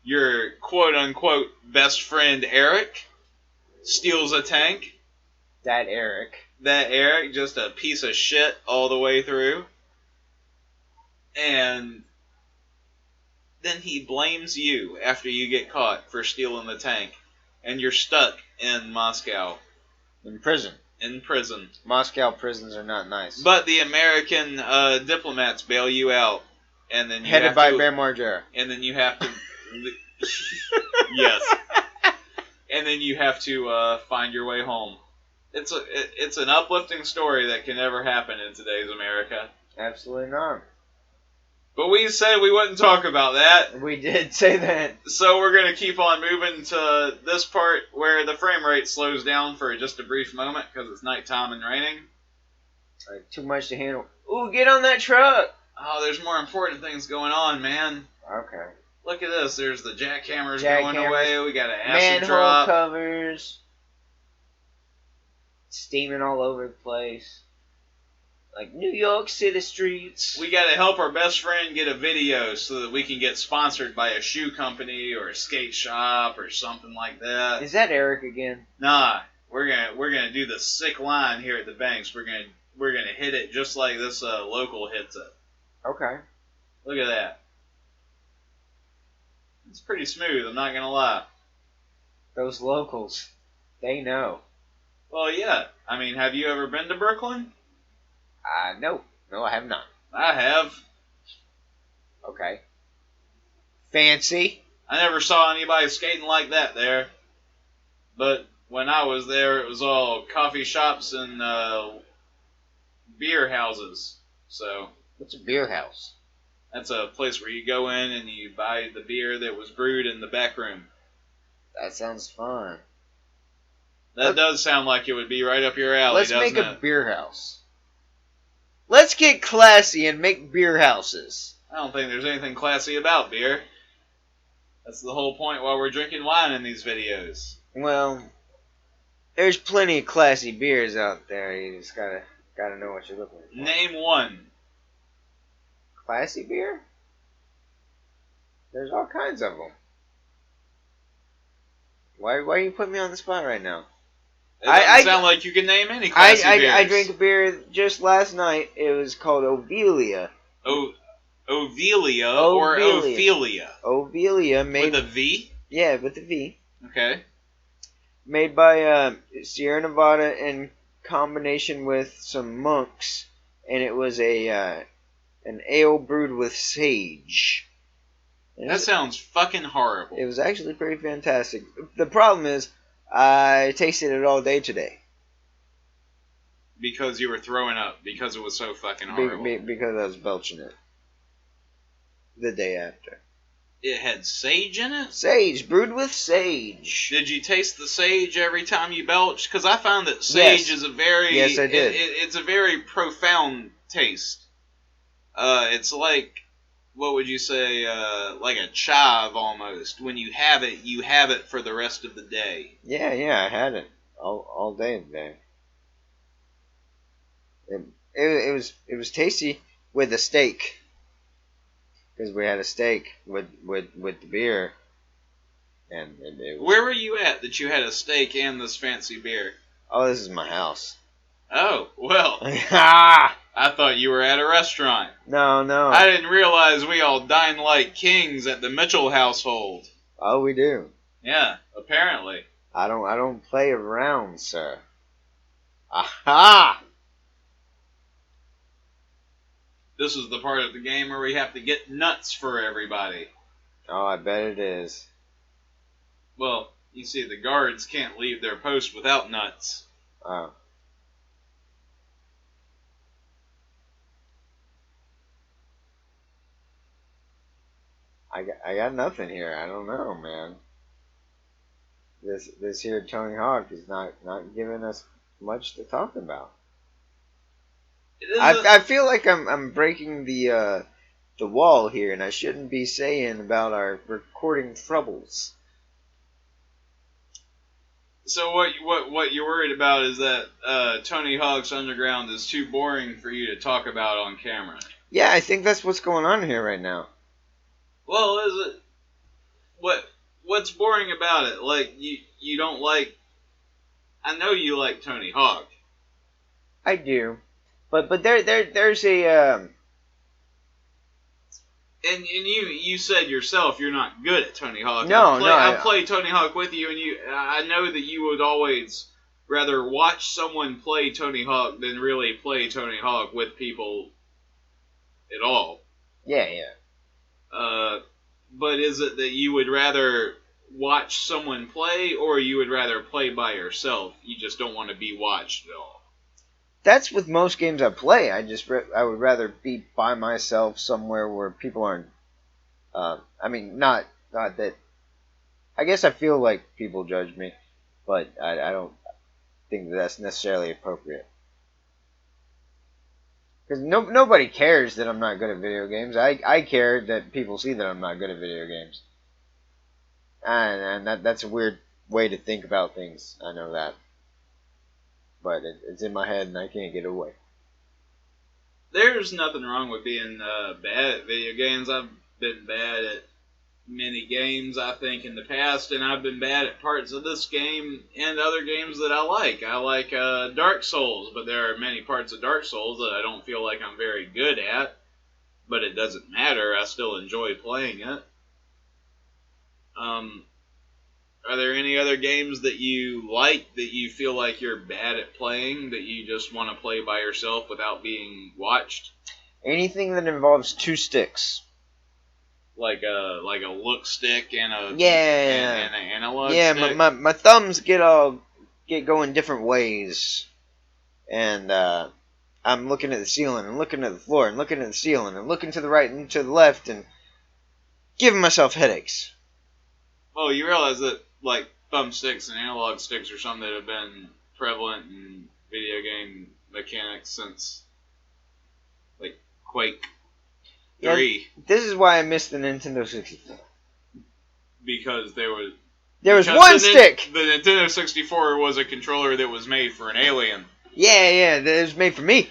your quote-unquote best friend Eric steals a tank. That Eric, just a piece of shit all the way through. And then he blames you after you get caught for stealing the tank. And you're stuck in Moscow. In prison. Moscow prisons are not nice. But the American diplomats bail you out. And then Headed by Bear Margera. And then you have to... Yes. And then you have to find your way home. It's an uplifting story that can never happen in today's America. Absolutely not. But we said we wouldn't talk about that. We did say that. So we're going to keep on moving to this part where the frame rate slows down for just a brief moment because it's nighttime and raining. Too much to handle. Ooh, get on that truck! Oh, there's more important things going on, man. Okay. Look at this. There's the jackhammers going away. We got an acid manhole drop. Covers. Steaming all over the place. Like New York City streets. We gotta help our best friend get a video so that we can get sponsored by a shoe company or a skate shop or something like that. Is that Eric again? Nah, we're gonna do the sick line here at the Banks. We're gonna hit it just like this local hits it. Okay. Look at that. It's pretty smooth. I'm not gonna lie. Those locals, they know. Well, yeah. I mean, have you ever been to Brooklyn? No, I have not. I have. Okay. Fancy. I never saw anybody skating like that there. But when I was there, it was all coffee shops and beer houses. So What's a beer house? that's a place where you go in and you buy the beer that was brewed in the back room. That sounds fun. That does sound like it would be right up your alley, Let's doesn't make a it? beer house. Let's get classy and make beer houses. I don't think there's anything classy about beer. That's the whole point why we're drinking wine in these videos. Well, there's plenty of classy beers out there. You just gotta know what you're looking for. Name one. Classy beer? There's all kinds of them. Why are you putting me on the spot right now? It doesn't sound like you can name any classy beers. I drank a beer just last night. It was called Ovelia. Ovelia or Ophelia? Ovelia made with a V? Yeah, with a V. Okay. Made by Sierra Nevada in combination with some monks, and it was an ale brewed with sage. That sounds fucking horrible. It was actually pretty fantastic. The problem is, I tasted it all day today. Because you were throwing up. Because it was so fucking horrible. Because I was belching it. The day after. It had sage in it? Sage. Brewed with sage. Did you taste the sage every time you belched? Because I found that sage is a very... Yes, I did. It's a very profound taste. It's like... What would you say? Like a chive almost. When you have it for the rest of the day. Yeah, I had it all day today. It was tasty with a steak, because we had a steak with the beer, and it was... Where were you at that you had a steak and this fancy beer? Oh, this is my house. Oh, well. Ah! I thought you were at a restaurant. No. I didn't realize we all dine like kings at the Mitchell household. Oh, we do. Yeah, apparently. I don't play around, sir. Aha! This is the part of the game where we have to get nuts for everybody. Oh, I bet it is. Well, you see, the guards can't leave their post without nuts. Oh. I got nothing here. I don't know, man. This here Tony Hawk is not giving us much to talk about. I feel like I'm breaking the wall here, and I shouldn't be saying about our recording troubles. So what you're worried about is that Tony Hawk's Underground is too boring for you to talk about on camera. Yeah, I think that's what's going on here right now. Well, is it? What's boring about it? Like you don't like? I know you like Tony Hawk. I do, but there's a. And you said yourself you're not good at Tony Hawk. No, I play Tony Hawk with you, and I know that you would always rather watch someone play Tony Hawk than really play Tony Hawk with people at all. Yeah. But is it that you would rather watch someone play, or you would rather play by yourself? You just don't want to be watched at all. That's with most games I play. I would rather be by myself somewhere where people aren't. I mean, not that. I guess I feel like people judge me, but I don't think that's necessarily appropriate. Because nobody cares that I'm not good at video games. I care that people see that I'm not good at video games. And that's a weird way to think about things. I know that. But it's in my head and I can't get away. There's nothing wrong with being bad at video games. I've been bad at many games, I think, in the past, and I've been bad at parts of this game and other games that I like. I like Dark Souls, but there are many parts of Dark Souls that I don't feel like I'm very good at, but it doesn't matter. I still enjoy playing it. Are there any other games that you like that you feel like you're bad at playing, that you just want to play by yourself without being watched? Anything that involves two sticks. Like a look stick and a and an analog stick? Yeah, my thumbs get going different ways. And I'm looking at the ceiling and looking at the floor and looking at the ceiling and looking to the right and to the left and giving myself headaches. Well, you realize that like thumbsticks and analog sticks are something that have been prevalent in video game mechanics since like Quake 3. Yeah, this is why I missed the Nintendo 64. Because there was one stick! The Nintendo 64 was a controller that was made for an alien. Yeah, that was made for me.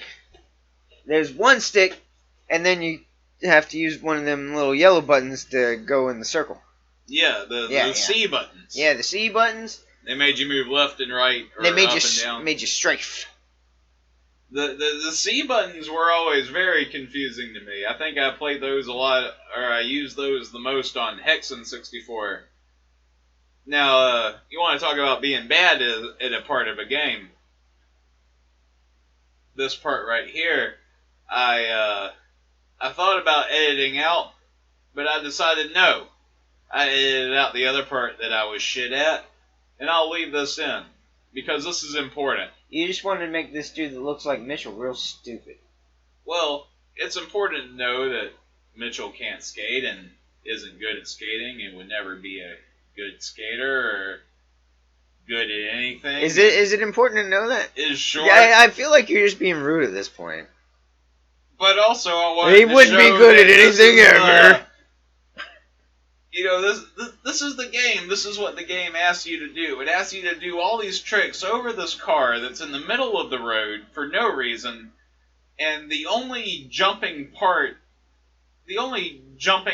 There's one stick, and then you have to use one of them little yellow buttons to go in the circle. Yeah, the C buttons. Yeah, the C buttons. They made you move left and right, or they made up you, and down. Made you strafe. The C buttons were always very confusing to me. I think I played those a lot, or I used those the most on Hexen 64. Now, you want to talk about being bad at a part of a game. This part right here, I thought about editing out, but I decided no. I edited out the other part that I was shit at, and I'll leave this in, because this is important. You just wanted to make this dude that looks like Mitchell real stupid. Well, it's important to know that Mitchell can't skate and isn't good at skating and would never be a good skater or good at anything. Is it important to know that? Is short. Yeah, I feel like you're just being rude at this point. But also, I wanted he wouldn't be good at anything ever. You know, this is the game. This is what the game asks you to do. It asks you to do all these tricks over this car that's in the middle of the road for no reason, and the only jumping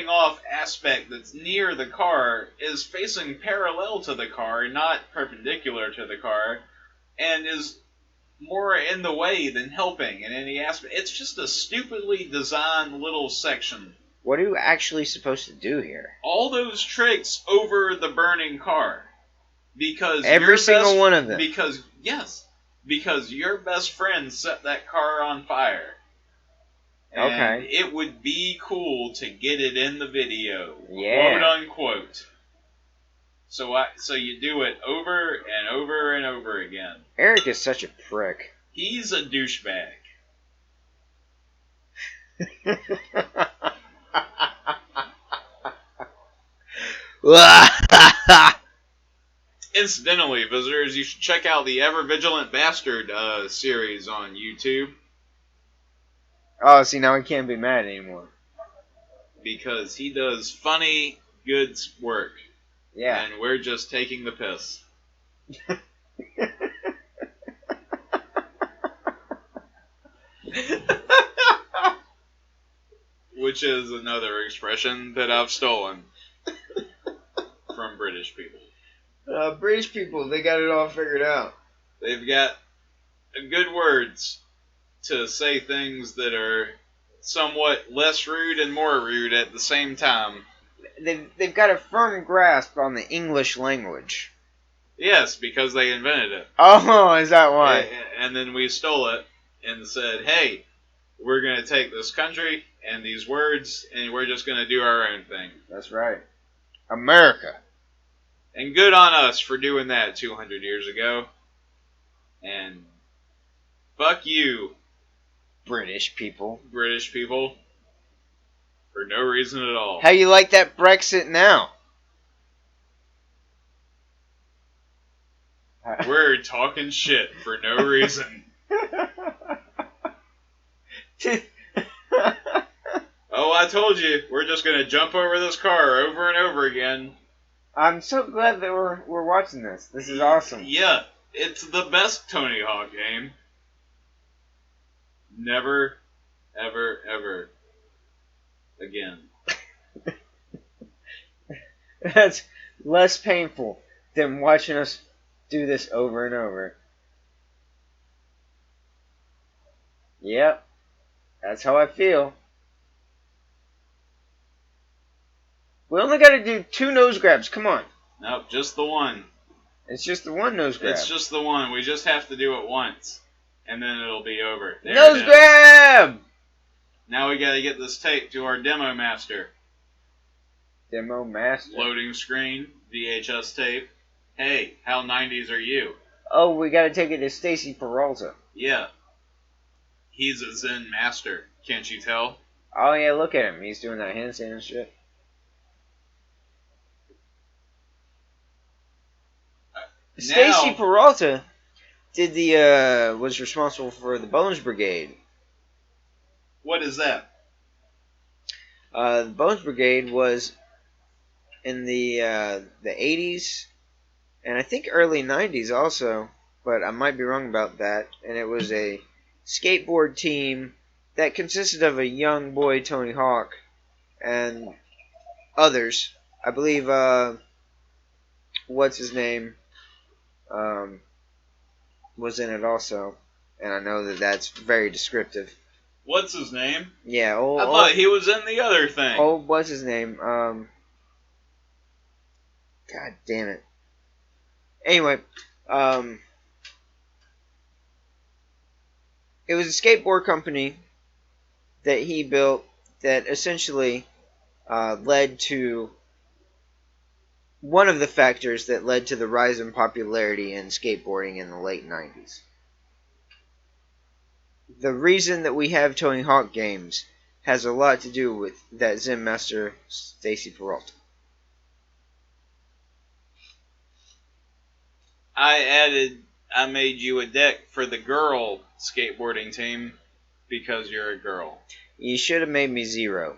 off aspect that's near the car is facing parallel to the car, not perpendicular to the car, and is more in the way than helping in any aspect. It's just a stupidly designed little section. What are you actually supposed to do here? All those tricks over the burning car. Because every single one of them. Because your best friend set that car on fire. And okay. It would be cool to get it in the video. Yeah. Quote unquote. So you do it over and over and over again. Eric is such a prick. He's a douchebag. Incidentally, visitors, you should check out the Ever Vigilant Bastard series on YouTube. Oh, see, now I can't be mad anymore. Because he does funny, good work. Yeah. And we're just taking the piss. Which is another expression that I've stolen from British people. British people, they got it all figured out. They've got good words to say things that are somewhat less rude and more rude at the same time. They've got a firm grasp on the English language. Yes, because they invented it. Oh, is that why? And then we stole it and said, hey, we're going to take this country and these words and we're just going to do our own thing. That's right. America. And good on us for doing that 200 years ago. And fuck you, British people. British people. For no reason at all. How you like that Brexit now? We're talking shit for no reason. Oh, I told you, we're just going to jump over this car over and over again. I'm so glad that we're watching this. This is awesome. Yeah, it's the best Tony Hawk game. Never ever again. That's less painful than watching us do this over and over. Yep, that's how I feel. We only got to do 2 nose grabs. Come on. Nope, just the one. It's just the one nose grab. It's just the one. We just have to do it once, and then it'll be over. There Nose grab! Now we got to get this tape to our demo master. Demo master. Loading screen, VHS tape. Hey, how 90s are you? Oh, we got to take it to Stacy Peralta. Yeah. He's a Zen master. Can't you tell? Oh, yeah, look at him. He's doing that handstand and shit. Stacy Peralta did was responsible for the Bones Brigade. What is that? The Bones Brigade was in the 80s and I think early 90s also, but I might be wrong about that. And it was a skateboard team that consisted of a young boy, Tony Hawk, and others. I believe, what's his name? Was in it also, and I know that that's very descriptive. What's his name? Yeah, I thought he was in the other thing. Oh, what's his name? God damn it. Anyway, it was a skateboard company that he built that essentially led to one of the factors that led to the rise in popularity in skateboarding in the late 90s. The reason that we have Tony Hawk games has a lot to do with that Zen master, Stacy Peralta. I made you a deck for the girl skateboarding team because you're a girl. You should have made me 0.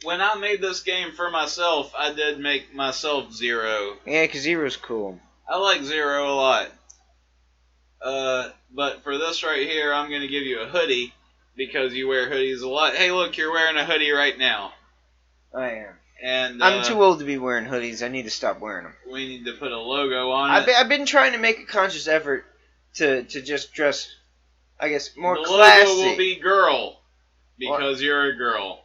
When I made this game for myself, I did make myself 0. Yeah, because 0's cool. I like 0 a lot. But for this right here, I'm going to give you a hoodie because you wear hoodies a lot. Hey, look, you're wearing a hoodie right now. I am. And I'm too old to be wearing hoodies. I need to stop wearing them. We need to put a logo on it. I've been trying to make a conscious effort to just dress, I guess, more the classy. The logo will be girl because you're a girl.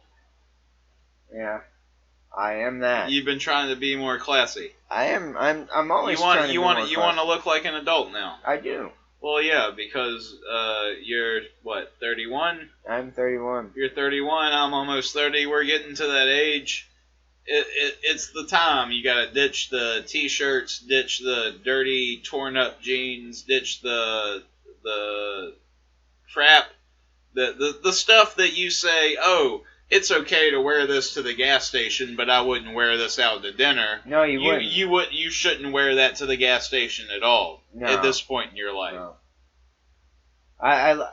Yeah, I am that. You've been trying to be more classy. I am. I'm always trying to be more classy. You want to look like an adult now. I do. Well, yeah, because you're what, 31? I'm 31. You're 31. I'm almost 30. We're getting to that age. It's the time. You gotta ditch the t-shirts, ditch the dirty, torn up jeans, ditch the crap, the stuff that you say, oh, it's okay to wear this to the gas station, but I wouldn't wear this out to dinner. No, you wouldn't. You shouldn't wear that to the gas station at all. No. At this point in your life. No. I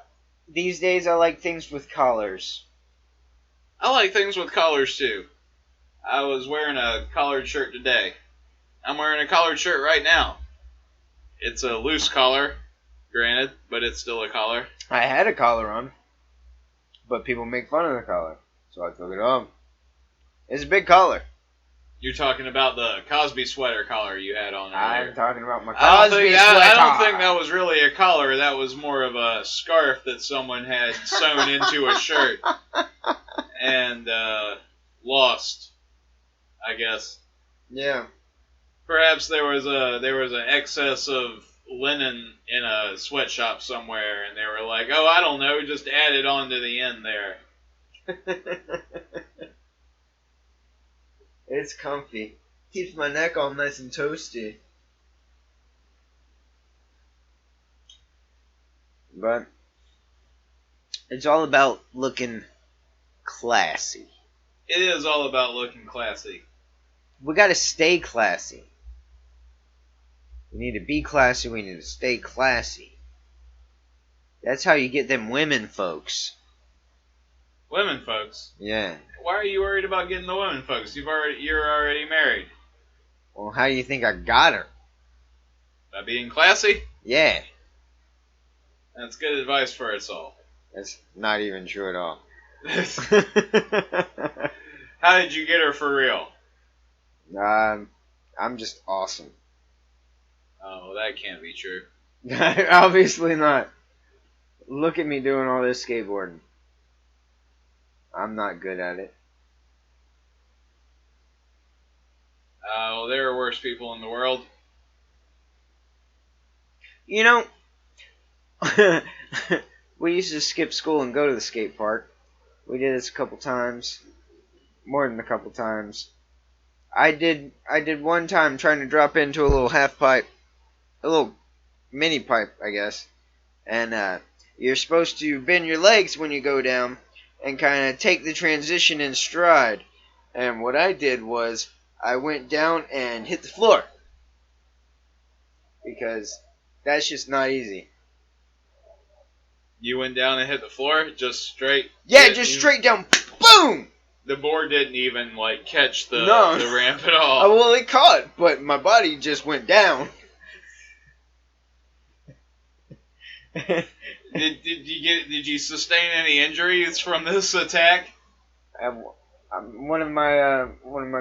these days I like things with collars. I like things with collars too. I was wearing a collared shirt today. I'm wearing a collared shirt right now. It's a loose collar, granted, but it's still a collar. I had a collar on, but people make fun of the collar, so I took it off. It's a big collar. You're talking about the Cosby sweater collar you had on earlier. I'm talking about my Cosby sweater. I don't think that was really a collar. That was more of a scarf that someone had sewn into a shirt and lost, I guess. Yeah. Perhaps there was an excess of linen in a sweatshop somewhere, and they were like, "Oh, I don't know, just add it on to the end there." It's comfy. Keeps my neck all nice and toasty. But it's all about looking classy. It is all about looking classy. We gotta stay classy. We need to be classy. We need to stay classy. That's how you get them women folks. Women folks? Yeah. Why are you worried about getting the women folks? You're already married. Well, how do you think I got her? By being classy? Yeah. That's good advice for us all. That's not even true at all. How did you get her for real? I'm just awesome. Oh, that can't be true. Obviously not. Look at me doing all this skateboarding. I'm not good at it. Well, there are worse people in the world. You know, we used to skip school and go to the skate park. We did this a couple times. More than a couple times. I did one time trying to drop into a little half pipe. A little mini pipe, I guess. And you're supposed to bend your legs when you go down and kind of take the transition in stride. And what I did was I went down and hit the floor. Because that's just not easy. You went down and hit the floor, just straight? Yeah, just straight down. Boom! The board didn't even, like, catch the ramp at all. Oh, well, it caught, but my body just went down. Did you sustain any injuries from this attack? One of my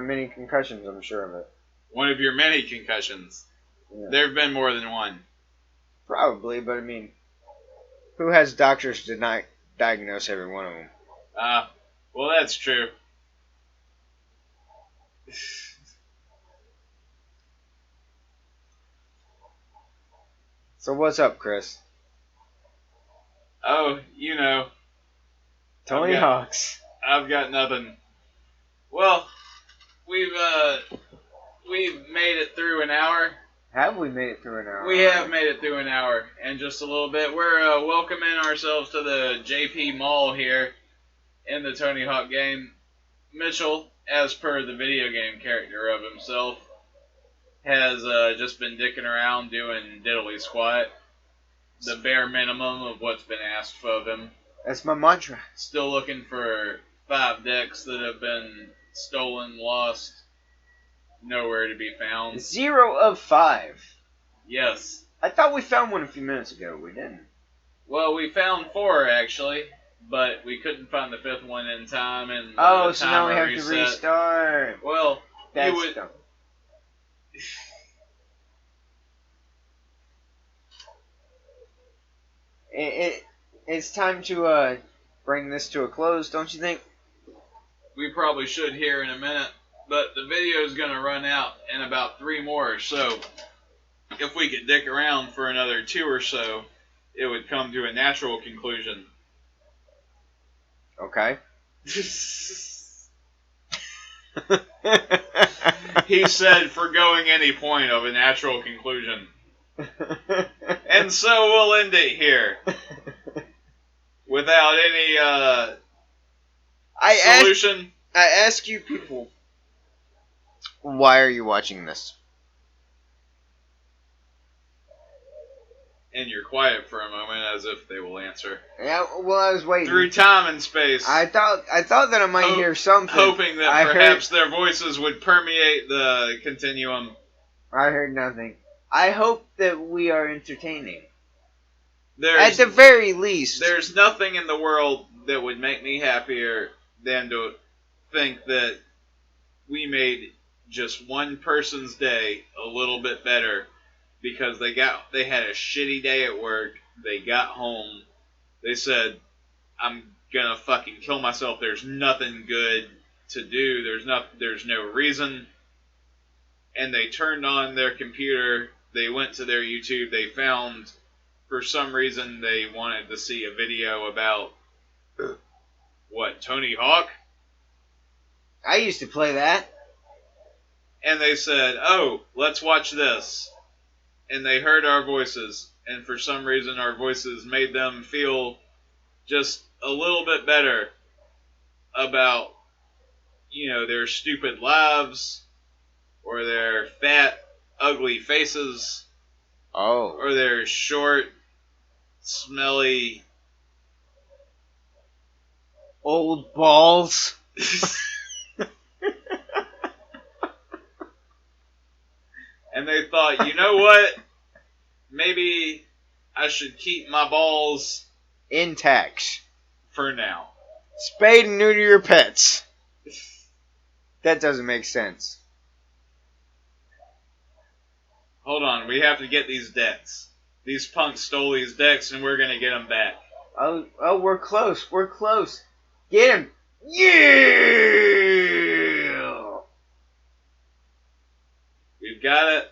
many concussions, I'm sure of it. One of your many concussions. Yeah. There have been more than one. Probably, but I mean, who has doctors to not diagnose every one of them? Well, that's true. So what's up, Chris? Oh, you know. Tony Hawk's. I've got nothing. Well, we've made it through an hour. Have we made it through an hour? We have made it through an hour and just a little bit. We're welcoming ourselves to the JP Mall here in the Tony Hawk game. Mitchell, as per the video game character of himself, has just been dicking around doing diddly squat. The bare minimum of what's been asked of him. That's my mantra. Still looking for 5 decks that have been stolen, lost, nowhere to be found. 0 of 5. Yes. I thought we found one a few minutes ago. We didn't. Well, we found 4 actually, but we couldn't find the 5th one in time, and so now we have to restart. Well, that's dumb. It's time to bring this to a close, don't you think? We probably should here in a minute, but the video is going to run out in about 3 more, so if we could dick around for another 2 or so, it would come to a natural conclusion. Okay. He said, foregoing any point of a natural conclusion. And so we'll end it here. Without any solution. I ask you people, why are you watching this? And you're quiet for a moment as if they will answer. Yeah, well, I was waiting. Through time and space. I thought that I might hear something. Hoping that perhaps their voices would permeate the continuum. I heard nothing. I hope that we are entertaining. At the very least. There's nothing in the world that would make me happier than to think that we made just one person's day a little bit better because they had a shitty day at work. They got home. They said, I'm gonna fucking kill myself. There's nothing good to do. There's no reason. And they turned on their computer. They went to their YouTube. They found, for some reason, they wanted to see a video about what, Tony Hawk? I used to play that. And they said, oh, let's watch this. And they heard our voices. And for some reason, our voices made them feel just a little bit better about, their stupid lives, or their fat, ugly faces, or their short, smelly, old balls. And they thought, you know what? Maybe I should keep my balls intact. for now. Spayed and neuter your pets. That doesn't make sense. Hold on, we have to get these decks. These punks stole these decks, and we're gonna get them back. Oh, we're close. We're close. Get him. Yeah. We've got it.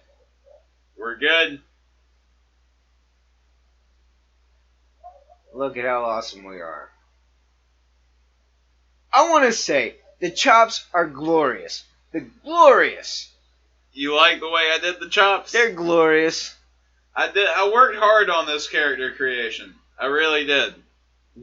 We're good. Look at how awesome we are. I want to say the chops are glorious. They're glorious. You like the way I did the chops? They're glorious. I worked hard on this character creation. I really did.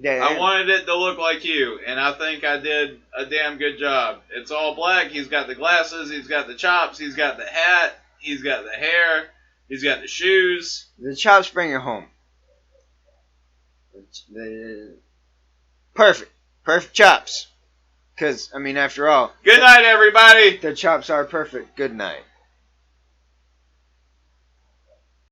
I wanted it to look like you, and I think I did a damn good job. It's all black. He's got the glasses. He's got the chops. He's got the hat. He's got the hair. He's got the shoes. The chops bring it home. Perfect. Perfect chops. Because, I mean, after all. Good night, everybody. The chops are perfect. Good night.